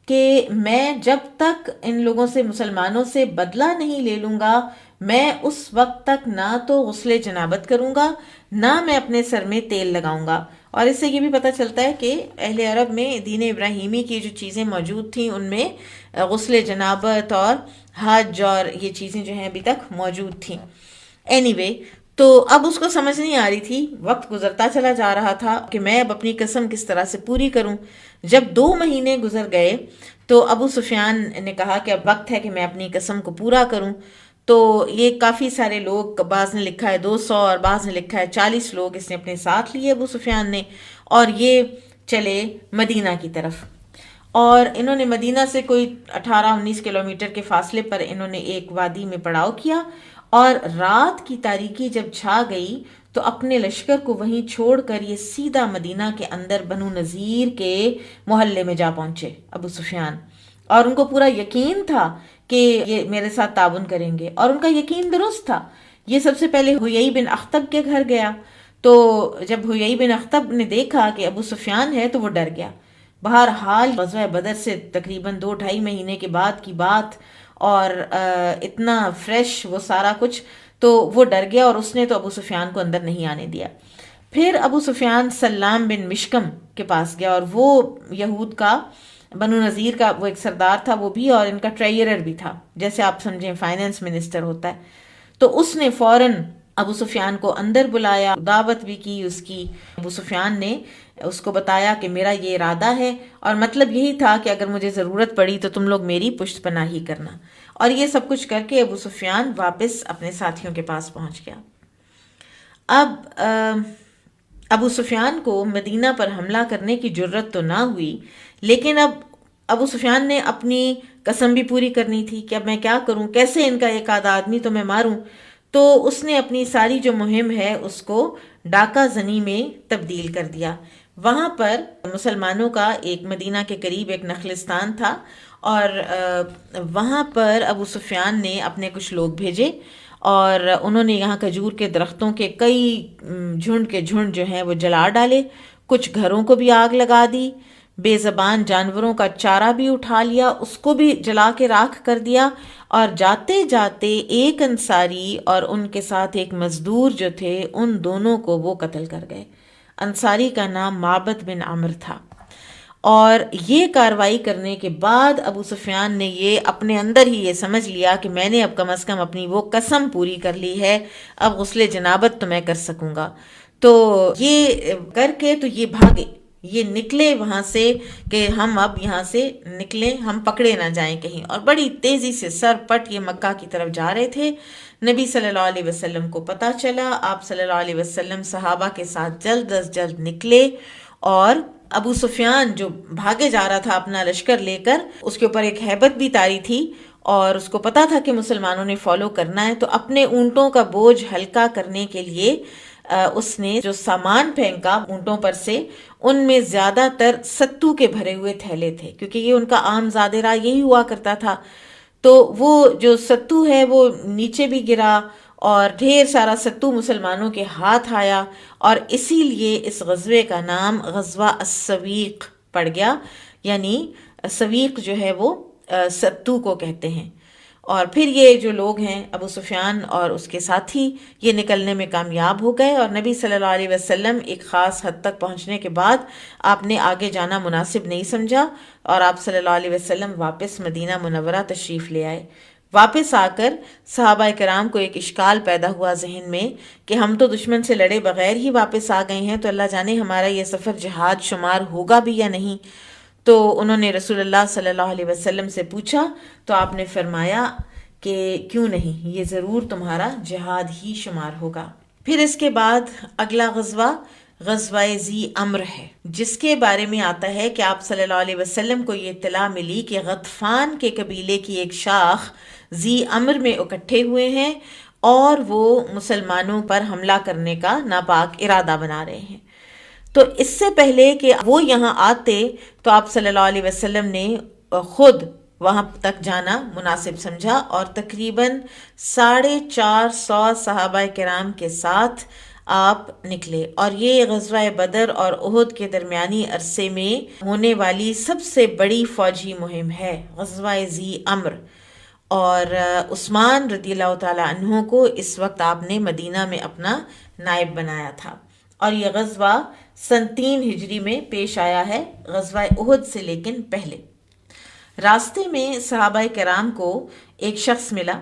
کہ میں جب تک ان لوگوں سے، مسلمانوں سے بدلہ نہیں لے لوں گا، میں اس وقت تک نہ تو غسل جنابت کروں گا، نہ میں اپنے سر میں تیل لگاؤں گا۔ اور اس سے یہ بھی پتہ چلتا ہے کہ اہل عرب میں دین ابراہیمی کی جو چیزیں موجود تھیں ان میں غسل جنابت اور حج اور یہ چیزیں جو ہیں ابھی تک موجود تھیں۔ anyway، تو اب اس کو سمجھ نہیں آ رہی تھی، وقت گزرتا چلا جا رہا تھا کہ میں اب اپنی قسم کس طرح سے پوری کروں۔ جب 2 مہینے گزر گئے تو ابو سفیان نے کہا کہ اب وقت ہے کہ میں اپنی قسم کو پورا کروں۔ تو یہ کافی سارے لوگ، بعض نے لکھا ہے 200 اور بعض نے لکھا ہے 40 لوگ اس نے اپنے ساتھ لیے ابو سفیان نے، اور یہ چلے مدینہ کی طرف۔ اور انہوں نے مدینہ سے کوئی 18-19 کلومیٹر کے فاصلے پر انہوں نے ایک وادی میں پڑاؤ کیا، اور رات کی تاریکی جب چھا گئی تو اپنے لشکر کو وہیں چھوڑ کر یہ سیدھا مدینہ کے اندر بنو نذیر کے محلے میں جا پہنچے ابو سفیان، اور ان کو پورا یقین تھا کہ یہ میرے ساتھ تعاون کریں گے، اور ان کا یقین درست تھا۔ یہ سب سے پہلے حیی بن اخطب کے گھر گیا، تو جب حیی بن اخطب نے دیکھا کہ ابو سفیان ہے تو وہ ڈر گیا۔ بہرحال غزوہ بدر سے تقریباً 2-2.5 مہینے کے بعد کی بات، اور اتنا فریش وہ سارا کچھ، تو وہ ڈر گیا اور اس نے تو ابو سفیان کو اندر نہیں آنے دیا۔ پھر ابو سفیان سلام بن مشکم کے پاس گیا، اور وہ یہود کا بنو نذیر کا وہ ایک سردار تھا وہ بھی، اور ان کا ٹریئرر بھی تھا، جیسے آپ سمجھیں فائنانس منسٹر ہوتا ہے۔ تو اس نے فوراً ابو سفیان کو اندر بلایا، دعوت بھی کی اس کی۔ ابو سفیان نے اس کو بتایا کہ میرا یہ ارادہ ہے، اور مطلب یہی تھا کہ اگر مجھے ضرورت پڑی تو تم لوگ میری پشت پناہی کرنا، اور یہ سب کچھ کر کے ابو سفیان واپس اپنے ساتھیوں کے پاس پہنچ گیا۔ اب ابو سفیان کو مدینہ پر حملہ کرنے کی جرت تو نہ ہوئی، لیکن اب ابو سفیان نے اپنی قسم بھی پوری کرنی تھی کہ اب میں کیا کروں، کیسے ان کا ایک آدھا آدمی تو میں ماروں۔ تو اس نے اپنی ساری جو مہم ہے اس کو ڈاکہ زنی میں تبدیل کر دیا۔ وہاں پر مسلمانوں کا ایک مدینہ کے قریب ایک نخلستان تھا، اور وہاں پر ابو سفیان نے اپنے کچھ لوگ بھیجے، اور انہوں نے یہاں کھجور کے درختوں کے کئی جھنڈ کے جھنڈ جو ہیں وہ جلا ڈالے، کچھ گھروں کو بھی آگ لگا دی، بے زبان جانوروں کا چارہ بھی اٹھا لیا، اس کو بھی جلا کے راکھ کر دیا، اور جاتے جاتے ایک انصاری اور ان کے ساتھ ایک مزدور جو تھے ان دونوں کو وہ قتل کر گئے۔ انصاری کا نام معبد بن عمر تھا۔ اور یہ کاروائی کرنے کے بعد ابو سفیان نے یہ اپنے اندر ہی یہ سمجھ لیا کہ میں نے اب کم از کم اپنی وہ قسم پوری کر لی ہے، اب غسل جنابت تو میں کر سکوں گا۔ تو یہ کر کے تو یہ بھاگے، یہ نکلے وہاں سے کہ ہم اب یہاں سے نکلیں، ہم پکڑے نہ جائیں کہیں، اور بڑی تیزی سے سر پٹ یہ مکہ کی طرف جا رہے تھے۔ نبی صلی اللہ علیہ وسلم کو پتہ چلا، آپ صلی اللہ علیہ وسلم صحابہ کے ساتھ جلد از جلد نکلے، اور ابو سفیان جو بھاگے جا رہا تھا اپنا لشکر لے کر، اس کے اوپر ایک ہیبت بھی طاری تھی، اور اس کو پتا تھا کہ مسلمانوں نے فالو کرنا ہے، تو اپنے اونٹوں کا بوجھ ہلکا کرنے کے لیے اس نے جو سامان پھینکا اونٹوں پر سے، ان میں زیادہ تر ستو کے بھرے ہوئے تھیلے تھے، کیونکہ یہ ان کا عام زاد راہ یہی ہوا کرتا تھا۔ تو وہ جو ستو ہے وہ نیچے بھی گرا، اور ڈھیر سارا ستو مسلمانوں کے ہاتھ آیا، اور اسی لیے اس غزوے کا نام غزوہ السویق پڑ گیا، یعنی سویق جو ہے وہ ستو کو کہتے ہیں۔ اور پھر یہ جو لوگ ہیں ابو سفیان اور اس کے ساتھی یہ نکلنے میں کامیاب ہو گئے، اور نبی صلی اللہ علیہ وسلم ایک خاص حد تک پہنچنے کے بعد آپ نے آگے جانا مناسب نہیں سمجھا، اور آپ صلی اللہ علیہ وسلم واپس مدینہ منورہ تشریف لے آئے۔ واپس آ کر صحابہ کرام کو ایک اشکال پیدا ہوا ذہن میں کہ ہم تو دشمن سے لڑے بغیر ہی واپس آ گئے ہیں، تو اللہ جانے ہمارا یہ سفر جہاد شمار ہوگا بھی یا نہیں۔ تو انہوں نے رسول اللہ صلی اللہ علیہ وسلم سے پوچھا، تو آپ نے فرمایا کہ کیوں نہیں، یہ ضرور تمہارا جہاد ہی شمار ہوگا۔ پھر اس کے بعد اگلا غزوہ غزوہ ذی امر ہے، جس کے بارے میں آتا ہے کہ آپ صلی اللہ علیہ وسلم کو یہ اطلاع ملی کہ غطفان کے قبیلے کی ایک شاخ ذی امر میں اکٹھے ہوئے ہیں، اور وہ مسلمانوں پر حملہ کرنے کا ناپاک ارادہ بنا رہے ہیں۔ تو اس سے پہلے کہ وہ یہاں آتے تو آپ صلی اللہ علیہ وسلم نے خود وہاں تک جانا مناسب سمجھا، اور تقریباً 450 صحابہ کرام کے ساتھ آپ نکلے، اور یہ غزوہ بدر اور احد کے درمیانی عرصے میں ہونے والی سب سے بڑی فوجی مہم ہے غزوہ ذی امر۔ اور عثمان رضی اللہ تعالیٰ عنہ کو اس وقت آپ نے مدینہ میں اپنا نائب بنایا تھا، اور یہ غزوہ سن 3 ہجری میں پیش آیا ہے، غزوہ احد سے لیکن پہلے۔ راستے میں صحابہ کرام کو ایک شخص ملا،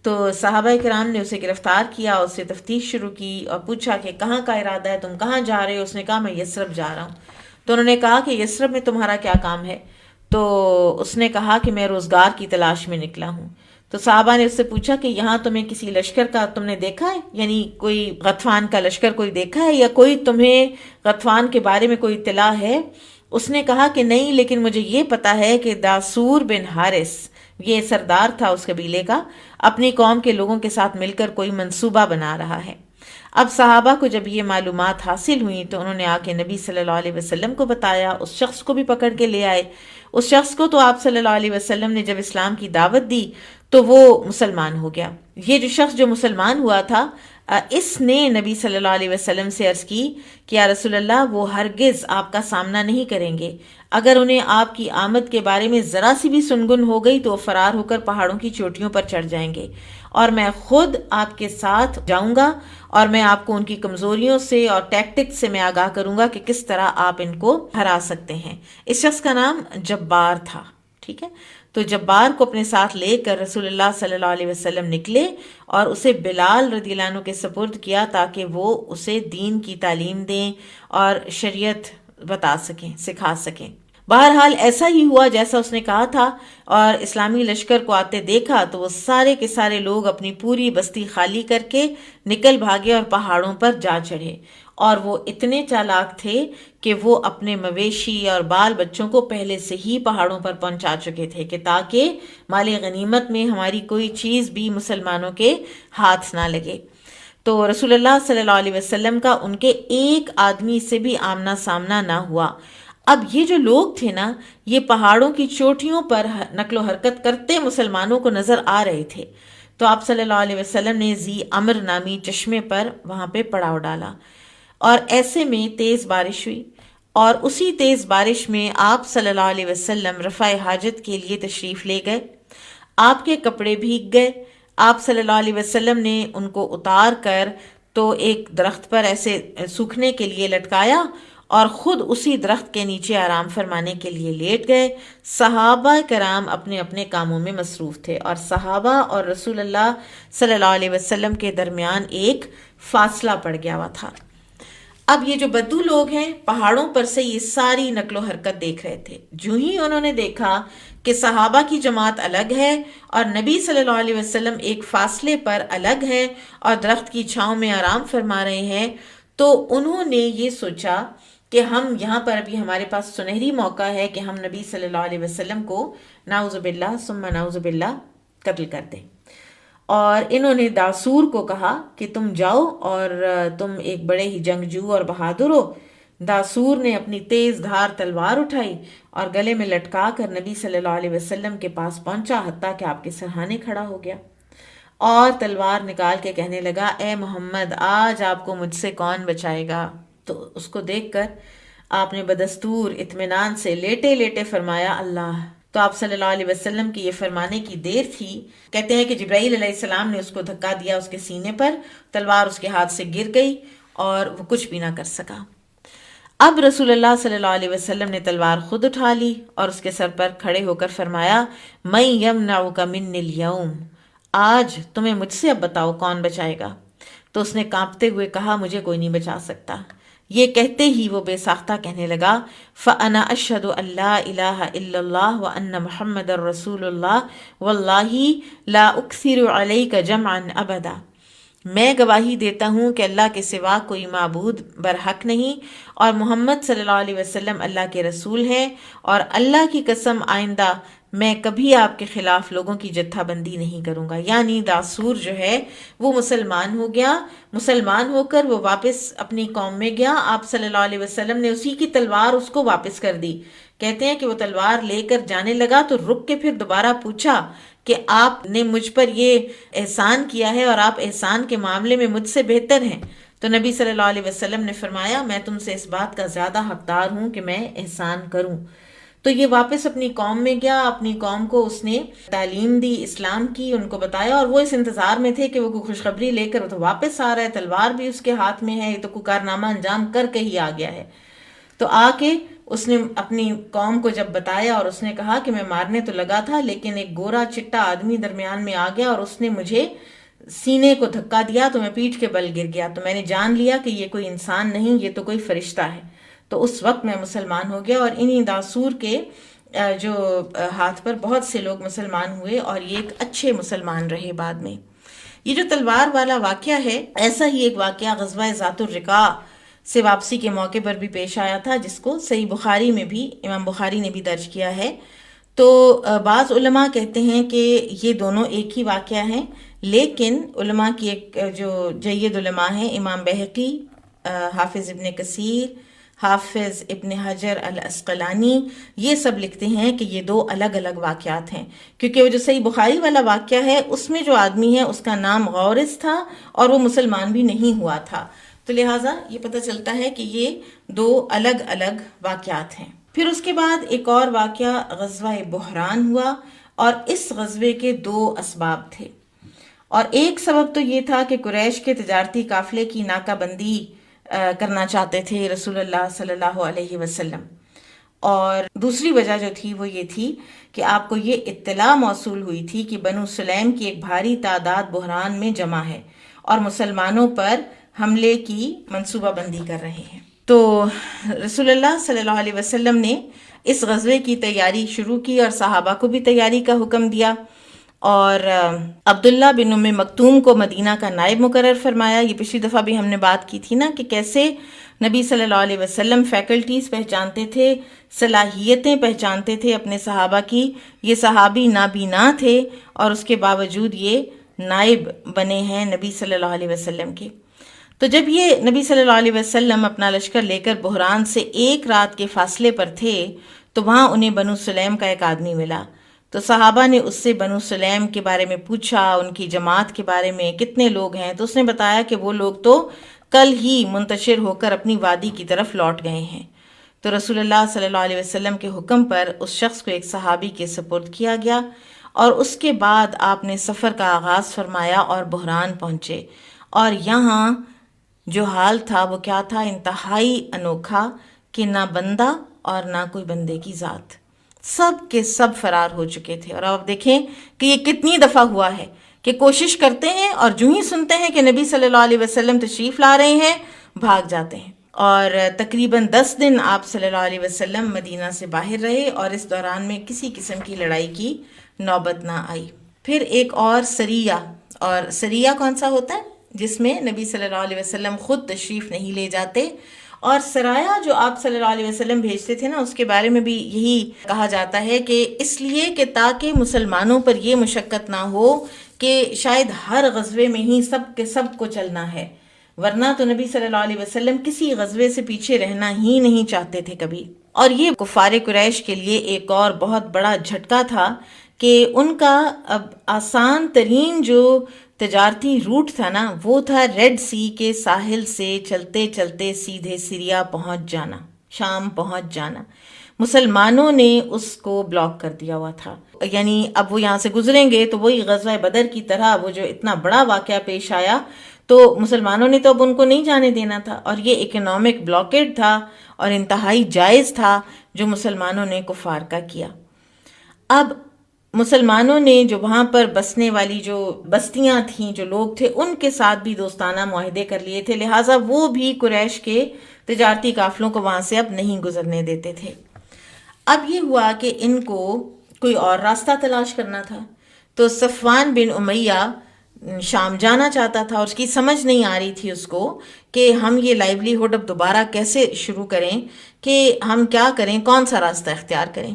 تو صحابہ کرام نے اسے گرفتار کیا، اس سے تفتیش شروع کی اور پوچھا کہ کہاں کا ارادہ ہے، تم کہاں جا رہے ہو؟ اس نے کہا میں یثرب جا رہا ہوں۔ تو انہوں نے کہا کہ یثرب میں تمہارا کیا کام ہے؟ تو اس نے کہا کہ میں روزگار کی تلاش میں نکلا ہوں۔ تو صحابہ نے اس سے پوچھا کہ یہاں تمہیں کسی لشکر کا تم نے دیکھا ہے، یعنی کوئی غطفان کا لشکر کوئی دیکھا ہے، یا کوئی تمہیں غطفان کے بارے میں کوئی اطلاع ہے؟ اس نے کہا کہ نہیں، لیکن مجھے یہ پتا ہے کہ داسور بن حارث، یہ سردار تھا اس قبیلے کا، اپنی قوم کے لوگوں کے ساتھ مل کر کوئی منصوبہ بنا رہا ہے۔ اب صحابہ کو جب یہ معلومات حاصل ہوئیں تو انہوں نے آ کے نبی صلی اللہ علیہ وسلم کو بتایا، اس شخص کو بھی پکڑ کے لے آئے۔ اس شخص کو تو آپ صلی اللہ علیہ وسلم نے جب اسلام کی دعوت دی تو وہ مسلمان ہو گیا۔ یہ جو شخص جو مسلمان ہوا تھا، اس نے نبی صلی اللہ علیہ وسلم سے عرض کی کہ یا رسول اللہ، وہ ہرگز آپ کا سامنا نہیں کریں گے۔ اگر انہیں آپ کی آمد کے بارے میں ذرا سی بھی سنگن ہو گئی تو وہ فرار ہو کر پہاڑوں کی چوٹیوں پر چڑھ جائیں گے، اور میں خود آپ کے ساتھ جاؤں گا، اور میں آپ کو ان کی کمزوریوں سے اور ٹیکٹکس سے میں آگاہ کروں گا کہ کس طرح آپ ان کو ہرا سکتے ہیں۔ اس شخص کا نام جبار تھا، ٹھیک ہے۔ تو جبار کو اپنے ساتھ لے کر رسول اللہ صلی اللہ علیہ وسلم نکلے اور اسے بلال رضی اللہ عنہ کے سپرد کیا تاکہ وہ اسے دین کی تعلیم دیں اور شریعت بتا سکیں، سکھا سکیں۔ بہرحال ایسا ہی ہوا جیسا اس نے کہا تھا، اور اسلامی لشکر کو آتے دیکھا تو وہ سارے کے سارے لوگ اپنی پوری بستی خالی کر کے نکل بھاگے اور پہاڑوں پر جا چڑھے، اور وہ اتنے چالاک تھے کہ وہ اپنے مویشی اور بال بچوں کو پہلے سے ہی پہاڑوں پر پہنچا چکے تھے کہ تاکہ مال غنیمت میں ہماری کوئی چیز بھی مسلمانوں کے ہاتھ نہ لگے۔ تو رسول اللہ صلی اللہ علیہ وسلم کا ان کے ایک آدمی سے بھی آمنا سامنا نہ ہوا۔ اب یہ جو لوگ تھے نا، یہ پہاڑوں کی چوٹیوں پر نقل و حرکت کرتے مسلمانوں کو نظر آ رہے تھے۔ تو آپ صلی اللہ علیہ وسلم نے ذی امر نامی چشمے پر وہاں پہ پڑاؤ ڈالا، اور ایسے میں تیز بارش ہوئی، اور اسی تیز بارش میں آپ صلی اللہ علیہ وسلم رفع حاجت کے لیے تشریف لے گئے۔ آپ کے کپڑے بھیگ گئے، آپ صلی اللہ علیہ وسلم نے ان کو اتار کر تو ایک درخت پر ایسے سوکھنے کے لیے لٹکایا، اور خود اسی درخت کے نیچے آرام فرمانے کے لیے لیٹ گئے۔ صحابہ کرام اپنے اپنے کاموں میں مصروف تھے، اور صحابہ اور رسول اللہ صلی اللہ علیہ وسلم کے درمیان ایک فاصلہ پڑ گیا ہوا تھا۔ اب یہ جو بدو لوگ ہیں پہاڑوں پر سے یہ ساری نقل و حرکت دیکھ رہے تھے۔ جو ہی انہوں نے دیکھا کہ صحابہ کی جماعت الگ ہے اور نبی صلی اللہ علیہ وسلم ایک فاصلے پر الگ ہے اور درخت کی چھاؤں میں آرام فرما رہے ہیں، تو انہوں نے یہ سوچا کہ ہم یہاں پر ابھی ہمارے پاس سنہری موقع ہے کہ ہم نبی صلی اللہ علیہ وسلم کو نعوذ باللہ ثم نعوذ باللہ قتل کر دیں۔ اور انہوں نے داسور کو کہا کہ تم جاؤ، اور تم ایک بڑے ہی جنگجو اور بہادر ہو۔ داسور نے اپنی تیز دھار تلوار اٹھائی اور گلے میں لٹکا کر نبی صلی اللہ علیہ وسلم کے پاس پہنچا، حتیٰ کہ آپ کے سرہانے کھڑا ہو گیا اور تلوار نکال کے کہنے لگا، اے محمد، آج آپ کو مجھ سے کون بچائے گا؟ تو اس کو دیکھ کر آپ نے بدستور اطمینان سے لیٹے لیٹے فرمایا، اللہ۔ تو آپ صلی اللہ علیہ وسلم کی یہ فرمانے کی دیر تھی، کہتے ہیں کہ جبرائیل علیہ السلام نے اس کو دھکا دیا اس کے سینے پر، تلوار اس کے ہاتھ سے گر گئی اور وہ کچھ بھی نہ کر سکا۔ اب رسول اللہ صلی اللہ علیہ وسلم نے تلوار خود اٹھا لی اور اس کے سر پر کھڑے ہو کر فرمایا، من یمنعک منی اليوم، آج تمہیں مجھ سے اب بتاؤ کون بچائے گا؟ تو اس نے کانپتے ہوئے کہا، مجھے کوئی نہیں بچا سکتا۔ یہ کہتے ہی وہ بے ساختہ کہنے لگا، فَأَنَا أَشْهَدُ أَن لَا إِلَٰهَ إِلَّا اللَّهُ وَأَنَّ مُحَمَّدًا رَّسُولُ اللَّهِ وَاللَّهِ لَا أُكْثِرُ عَلَيْكَ جَمْعًا أَبَدًا، میں گواہی دیتا ہوں کہ اللہ کے سوا کوئی معبود برحق نہیں، اور محمد صلی اللہ علیہ وسلم اللہ کے رسول ہیں، اور اللہ کی قسم آئندہ میں کبھی آپ کے خلاف لوگوں کی جتھا بندی نہیں کروں گا۔ یعنی داسور جو ہے وہ مسلمان ہو گیا، مسلمان ہو کر وہ واپس اپنی قوم میں گیا، آپ صلی اللہ علیہ وسلم نے اسی کی تلوار اس کو واپس کر دی۔ کہتے ہیں کہ وہ تلوار لے کر جانے لگا تو رک کے پھر دوبارہ پوچھا کہ آپ نے مجھ پر یہ احسان کیا ہے اور آپ احسان کے معاملے میں مجھ سے بہتر ہیں۔ تو نبی صلی اللہ علیہ وسلم نے فرمایا، میں تم سے اس بات کا زیادہ حقدار ہوں کہ میں احسان کروں۔ تو یہ واپس اپنی قوم میں گیا، اپنی قوم کو اس نے تعلیم دی، اسلام کی، ان کو بتایا، اور وہ اس انتظار میں تھے کہ وہ کوئی خوشخبری لے کر تو واپس آ رہا ہے، تلوار بھی اس کے ہاتھ میں ہے، تو کوئی کارنامہ انجام کر کے ہی آ گیا ہے۔ تو آ کے اس نے اپنی قوم کو جب بتایا اور اس نے کہا کہ میں مارنے تو لگا تھا، لیکن ایک گورا چٹا آدمی درمیان میں آ گیا اور اس نے مجھے سینے کو دھکا دیا تو میں پیٹھ کے بل گر گیا، تو میں نے جان لیا کہ یہ کوئی انسان نہیں، یہ تو کوئی فرشتہ ہے۔ تو اس وقت میں مسلمان ہو گیا، اور انہی داسور کے جو ہاتھ پر بہت سے لوگ مسلمان ہوئے، اور یہ ایک اچھے مسلمان رہے بعد میں۔ یہ جو تلوار والا واقعہ ہے، ایسا ہی ایک واقعہ غزوہ ذات الرقاع سے واپسی کے موقع پر بھی پیش آیا تھا، جس کو صحیح بخاری میں بھی امام بخاری نے بھی درج کیا ہے۔ تو بعض علماء کہتے ہیں کہ یہ دونوں ایک ہی واقعہ ہیں، لیکن علماء کی ایک جو جید علماء ہیں، امام بہقی، حافظ ابن کثیر، حافظ ابن حجر العسقلانی، یہ سب لکھتے ہیں کہ یہ دو الگ الگ واقعات ہیں، کیونکہ وہ جو صحیح بخاری والا واقعہ ہے اس میں جو آدمی ہے اس کا نام غورث تھا اور وہ مسلمان بھی نہیں ہوا تھا، تو لہٰذا یہ پتہ چلتا ہے کہ یہ دو الگ الگ واقعات ہیں۔ پھر اس کے بعد ایک اور واقعہ غزوہ بحران ہوا، اور اس غزوے کے دو اسباب تھے، اور ایک سبب تو یہ تھا کہ قریش کے تجارتی قافلے کی ناکہ بندی کرنا چاہتے تھے رسول اللہ صلی اللہ علیہ وسلم، اور دوسری وجہ جو تھی وہ یہ تھی کہ آپ کو یہ اطلاع موصول ہوئی تھی کہ بنو سلیم کی ایک بھاری تعداد بحران میں جمع ہے اور مسلمانوں پر حملے کی منصوبہ بندی کر رہے ہیں۔ تو رسول اللہ صلی اللہ علیہ وسلم نے اس غزوے کی تیاری شروع کی اور صحابہ کو بھی تیاری کا حکم دیا، اور عبداللہ بن ام مکتوم کو مدینہ کا نائب مقرر فرمایا۔ یہ پچھلی دفعہ بھی ہم نے بات کی تھی نا کہ کیسے نبی صلی اللہ علیہ وسلم فیکلٹیز پہچانتے تھے، صلاحیتیں پہچانتے تھے اپنے صحابہ کی۔ یہ صحابی نابینا تھے اور اس کے باوجود یہ نائب بنے ہیں نبی صلی اللہ علیہ وسلم کے۔ تو جب یہ نبی صلی اللہ علیہ وسلم اپنا لشکر لے کر بحران سے ایک رات کے فاصلے پر تھے تو وہاں انہیں بنو سلیم کا ایک آدمی ملا، تو صحابہ نے اس سے بنو سلیم کے بارے میں پوچھا، ان کی جماعت کے بارے میں کتنے لوگ ہیں، تو اس نے بتایا کہ وہ لوگ تو کل ہی منتشر ہو کر اپنی وادی کی طرف لوٹ گئے ہیں۔ تو رسول اللہ صلی اللہ علیہ وسلم کے حکم پر اس شخص کو ایک صحابی کے سپرد کیا گیا، اور اس کے بعد آپ نے سفر کا آغاز فرمایا اور بحران پہنچے، اور یہاں جو حال تھا وہ کیا تھا، انتہائی انوکھا، کہ نہ بندہ اور نہ کوئی بندے کی ذات، سب کے سب فرار ہو چکے تھے۔ اور آپ دیکھیں کہ یہ کتنی دفعہ ہوا ہے کہ کوشش کرتے ہیں اور جو ہی سنتے ہیں کہ نبی صلی اللہ علیہ وسلم تشریف لا رہے ہیں بھاگ جاتے ہیں، اور تقریباً 10 دن آپ صلی اللہ علیہ وسلم مدینہ سے باہر رہے اور اس دوران میں کسی قسم کی لڑائی کی نوبت نہ آئی۔ پھر ایک اور سریہ، اور سریہ کون سا ہوتا ہے؟ جس میں نبی صلی اللہ علیہ وسلم خود تشریف نہیں لے جاتے، اور سرایہ جو آپ صلی اللہ علیہ وسلم بھیجتے تھے نا، اس کے بارے میں بھی یہی کہا جاتا ہے کہ اس لیے کہ تاکہ مسلمانوں پر یہ مشقت نہ ہو کہ شاید ہر غزوے میں ہی سب کے سب کو چلنا ہے، ورنہ تو نبی صلی اللہ علیہ وسلم کسی غزوے سے پیچھے رہنا ہی نہیں چاہتے تھے کبھی۔ اور یہ کفار قریش کے لیے ایک اور بہت بڑا جھٹکا تھا کہ ان کا اب آسان ترین جو تجارتی روٹ تھا نا، وہ تھا ریڈ سی کے ساحل سے چلتے چلتے سیدھے سیریا پہنچ جانا، شام پہنچ جانا۔ مسلمانوں نے اس کو بلاک کر دیا ہوا تھا، یعنی اب وہ یہاں سے گزریں گے تو وہی غزوہ بدر کی طرح وہ جو اتنا بڑا واقعہ پیش آیا، تو مسلمانوں نے تو اب ان کو نہیں جانے دینا تھا، اور یہ اکنامک بلاکیڈ تھا اور انتہائی جائز تھا جو مسلمانوں نے کفار کا کیا۔ اب مسلمانوں نے جو وہاں پر بسنے والی جو بستیاں تھیں، جو لوگ تھے، ان کے ساتھ بھی دوستانہ معاہدے کر لیے تھے، لہٰذا وہ بھی قریش کے تجارتی قافلوں کو وہاں سے اب نہیں گزرنے دیتے تھے۔ اب یہ ہوا کہ ان کو کوئی اور راستہ تلاش کرنا تھا، تو صفوان بن امیہ شام جانا چاہتا تھا، اور اس کی سمجھ نہیں آ رہی تھی اس کو کہ ہم یہ لائیولی ہوڈ اب دوبارہ کیسے شروع کریں، کہ ہم کیا کریں، کون سا راستہ اختیار کریں۔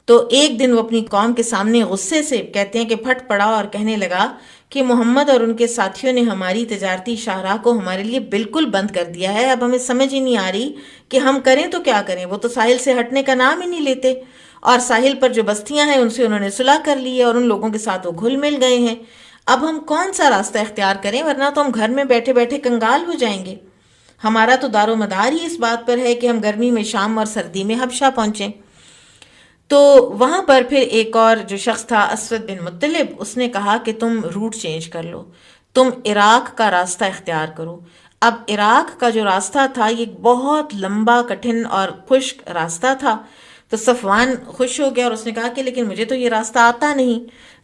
تو ایک دن وہ اپنی قوم کے سامنے غصے سے کہتے ہیں کہ پھٹ پڑا اور کہنے لگا کہ محمد اور ان کے ساتھیوں نے ہماری تجارتی شاہراہ کو ہمارے لیے بالکل بند کر دیا ہے، اب ہمیں سمجھ ہی نہیں آ رہی کہ ہم کریں تو کیا کریں۔ وہ تو ساحل سے ہٹنے کا نام ہی نہیں لیتے، اور ساحل پر جو بستیاں ہیں ان سے انہوں نے صلح کر لی ہے اور ان لوگوں کے ساتھ وہ گھل مل گئے ہیں۔ اب ہم کون سا راستہ اختیار کریں، ورنہ تو ہم گھر میں بیٹھے بیٹھے کنگال ہو جائیں گے۔ ہمارا تو دار و مدار ہی اس بات پر ہے کہ ہم گرمی میں شام اور سردی میں حبشہ پہنچیں۔ تو وہاں پر پھر ایک اور جو شخص تھا اسود بن مطلب، اس نے کہا کہ تم روٹ چینج کر لو، تم عراق کا راستہ اختیار کرو۔ اب عراق کا جو راستہ تھا یہ بہت لمبا، کٹھن اور خشک راستہ تھا۔ تو صفوان خوش ہو گیا اور اس نے کہا کہ لیکن مجھے تو یہ راستہ آتا نہیں۔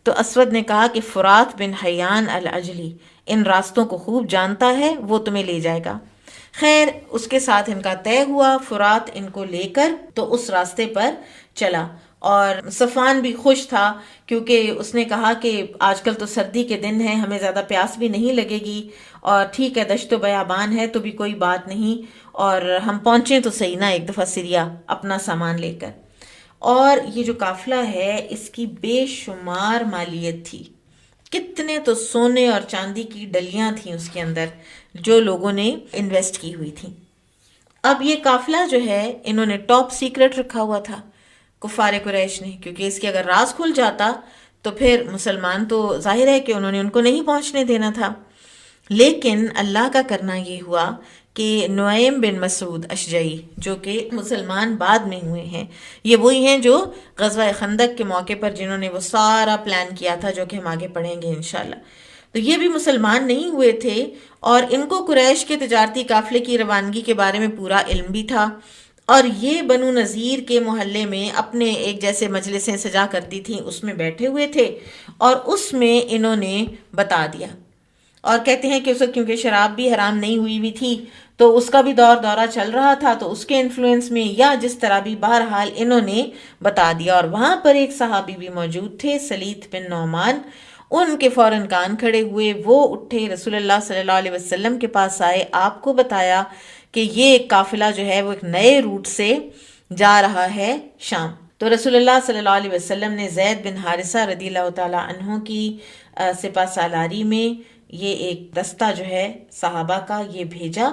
تو اسود نے کہا کہ فرات بن حیان العجلی ان راستوں کو خوب جانتا ہے، وہ تمہیں لے جائے گا۔ خیر اس کے ساتھ ان کا طے ہوا، فرات ان کو لے کر تو اس راستے پر چلا، اور صفوان بھی خوش تھا کیونکہ اس نے کہا کہ آج کل تو سردی کے دن ہیں، ہمیں زیادہ پیاس بھی نہیں لگے گی، اور ٹھیک ہے دشت و بیابان ہے تو بھی کوئی بات نہیں، اور ہم پہنچیں تو صحیح نا ایک دفعہ سریا اپنا سامان لے کر. اور یہ جو قافلہ ہے اس کی بے شمار مالیت تھی، کتنے تو سونے اور چاندی کی ڈلیاں تھیں اس کے اندر جو لوگوں نے انویسٹ کی ہوئی تھیں. اب یہ قافلہ جو ہے انہوں نے ٹاپ سیکرٹ رکھا ہوا تھا کفار قریش نے، کیونکہ اس کے اگر راز کھل جاتا تو پھر مسلمان تو ظاہر ہے کہ انہوں نے ان کو نہیں پہنچنے دینا تھا. لیکن اللہ کا کرنا یہ ہوا کہ نعیم بن مسعود اشجعی جو کہ مسلمان بعد میں ہوئے ہیں، یہ وہی ہیں جو غزوہ خندق کے موقع پر جنہوں نے وہ سارا پلان کیا تھا جو کہ ہم آگے پڑھیں گے انشاءاللہ. تو یہ بھی مسلمان نہیں ہوئے تھے اور ان کو قریش کے تجارتی قافلے کی روانگی کے بارے میں پورا علم بھی تھا، اور یہ بنو نذیر کے محلے میں اپنے ایک جیسے مجلسیں سجا کرتی تھیں اس میں بیٹھے ہوئے تھے، اور اس میں انہوں نے بتا دیا. اور کہتے ہیں کہ اس وقت کیونکہ شراب بھی حرام نہیں ہوئی ہوئی تھی تو اس کا بھی دورہ چل رہا تھا، تو اس کے انفلوئنس میں یا جس طرح بھی بہرحال انہوں نے بتا دیا. اور وہاں پر ایک صحابی بھی موجود تھے سلیت بن نعمان، ان کے فوراً کان کھڑے ہوئے، وہ اٹھے رسول اللہ صلی اللہ علیہ وسلم کے پاس آئے، آپ کو بتایا کہ یہ ایک قافلہ جو ہے وہ ایک نئے روٹ سے جا رہا ہے شام. تو رسول اللہ صلی اللہ علیہ وسلم نے زید بن حارثہ رضی اللہ تعالی عنہ کی سپہ سالاری میں یہ ایک دستہ جو ہے صحابہ کا یہ بھیجا،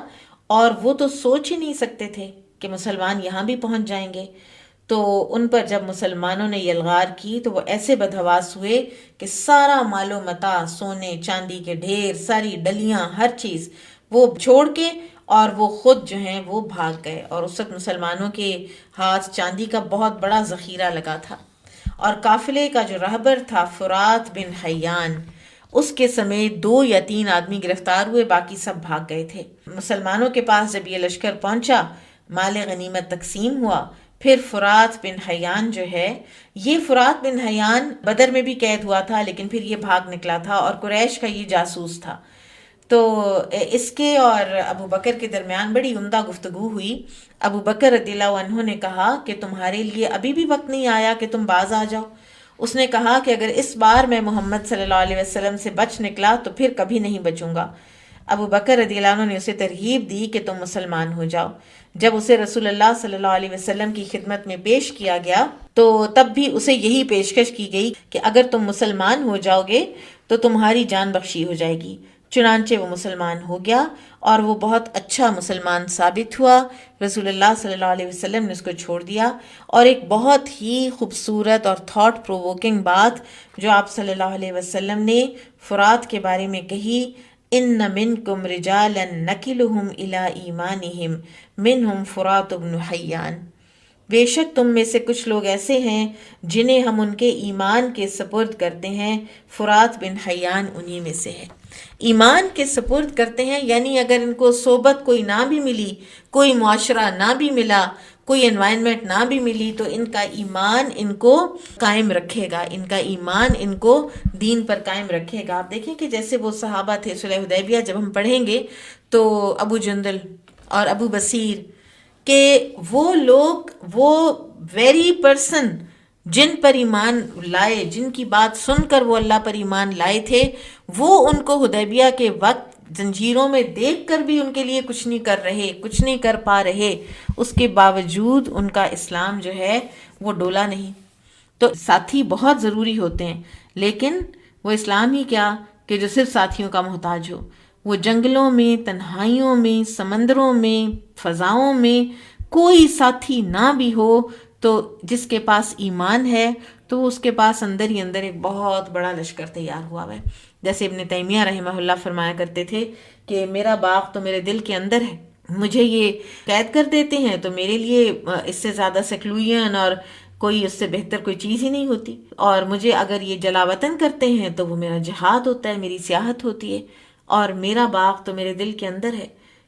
اور وہ تو سوچ ہی نہیں سکتے تھے کہ مسلمان یہاں بھی پہنچ جائیں گے. تو ان پر جب مسلمانوں نے یلغار کی تو وہ ایسے بدحواس ہوئے کہ سارا مال و متاع، سونے چاندی کے ڈھیر، ساری ڈلیاں، ہر چیز وہ چھوڑ کے اور وہ خود جو ہیں وہ بھاگ گئے. اور اس وقت مسلمانوں کے ہاتھ چاندی کا بہت بڑا ذخیرہ لگا تھا. اور قافلے کا جو رہبر تھا فرات بن حیان، اس کے سمیت 2 یا 3 آدمی گرفتار ہوئے، باقی سب بھاگ گئے تھے. مسلمانوں کے پاس جب یہ لشکر پہنچا، مال غنیمت تقسیم ہوا. پھر فرات بن حیان جو ہے، یہ فرات بن حیان بدر میں بھی قید ہوا تھا لیکن پھر یہ بھاگ نکلا تھا اور قریش کا یہ جاسوس تھا. تو اس کے اور ابو بکر کے درمیان بڑی عمدہ گفتگو ہوئی. ابو بکر رضی اللہ عنہ نے کہا کہ تمہارے لیے ابھی بھی وقت نہیں آیا کہ تم باز آ جاؤ. اس نے کہا کہ اگر اس بار میں محمد صلی اللہ علیہ وسلم سے بچ نکلا تو پھر کبھی نہیں بچوں گا. ابو بکر رضی اللہ عنہ نے اسے ترغیب دی کہ تم مسلمان ہو جاؤ. جب اسے رسول اللہ صلی اللہ علیہ وسلم کی خدمت میں پیش کیا گیا تو تب بھی اسے یہی پیشکش کی گئی کہ اگر تم مسلمان ہو جاؤ گے تو تمہاری جان بخشی ہو جائے گی. چنانچہ وہ مسلمان ہو گیا اور وہ بہت اچھا مسلمان ثابت ہوا. رسول اللہ صلی اللہ علیہ وسلم نے اس کو چھوڑ دیا. اور ایک بہت ہی خوبصورت اور تھاٹ پرووکنگ بات جو آپ صلی اللہ علیہ وسلم نے فرات کے بارے میں کہی، ان منکم رجالا نکلہم الی ایمانہم منہم فرات بن حیان، بے شک تم میں سے کچھ لوگ ایسے ہیں جنہیں ہم ان کے ایمان کے سپرد کرتے ہیں، فرات بن حیان انہی میں سے ہے. ایمان کے سپرد کرتے ہیں یعنی اگر ان کو صحبت کوئی نہ بھی ملی، کوئی معاشرہ نہ بھی ملا، کوئی انوائرمنٹ نہ بھی ملی، تو ان کا ایمان ان کو قائم رکھے گا، ان کا ایمان ان کو دین پر قائم رکھے گا. آپ دیکھیں کہ جیسے وہ صحابہ تھے صلح حدیبیہ، جب ہم پڑھیں گے تو ابو جندل اور ابو بصیر کہ وہ لوگ، وہ ویری پرسن جن پر ایمان لائے، جن کی بات سن کر وہ اللہ پر ایمان لائے تھے، وہ ان کو حدیبیہ کے وقت زنجیروں میں دیکھ کر بھی ان کے لیے کچھ نہیں کر رہے، کچھ نہیں کر پا رہے. اس کے باوجود ان کا اسلام جو ہے وہ ڈولا نہیں. تو ساتھی بہت ضروری ہوتے ہیں، لیکن وہ اسلام ہی کیا کہ جو صرف ساتھیوں کا محتاج ہو. وہ جنگلوں میں، تنہائیوں میں، سمندروں میں، فضاؤں میں کوئی ساتھی نہ بھی ہو تو جس کے پاس ایمان ہے تو اس کے پاس اندر ہی اندر ایک بہت بڑا لشکر تیار ہوا ہے. جیسے ابن تیمیہ رحمہ اللہ فرمایا کرتے تھے کہ میرا باغ تو میرے دل کے اندر ہے، مجھے یہ قید کر دیتے ہیں تو میرے لیے اس سے زیادہ سیکلوین اور کوئی اس سے بہتر کوئی چیز ہی نہیں ہوتی، اور مجھے اگر یہ جلا وطن کرتے ہیں تو وہ میرا جہاد ہوتا ہے، میری سیاحت ہوتی ہے، اور میرا باغ تو میرے دل کے اندر ہے.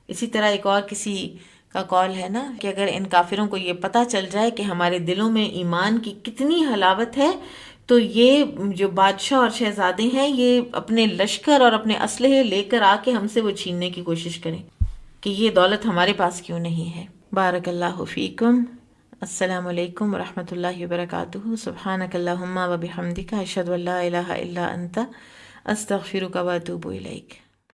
اسی طرح ایک اور کسی کا قول ہے نا کہ اگر ان کافروں کو یہ پتہ چل جائے کہ ہمارے دلوں میں ایمان کی کتنی حلاوت ہے تو یہ جو بادشاہ اور شہزادے ہیں یہ اپنے لشکر اور اپنے اسلحے لے کر آ کے ہم سے وہ چھیننے کی کوشش کریں کہ یہ دولت ہمارے پاس کیوں نہیں ہے. بارک اللہ فیکم. السلام علیکم ورحمۃ اللہ وبرکاتہ. سبحانک اللہم و بحمدک، اشہد ان لا الہ الا انت، استغفرک و اتوب الیک.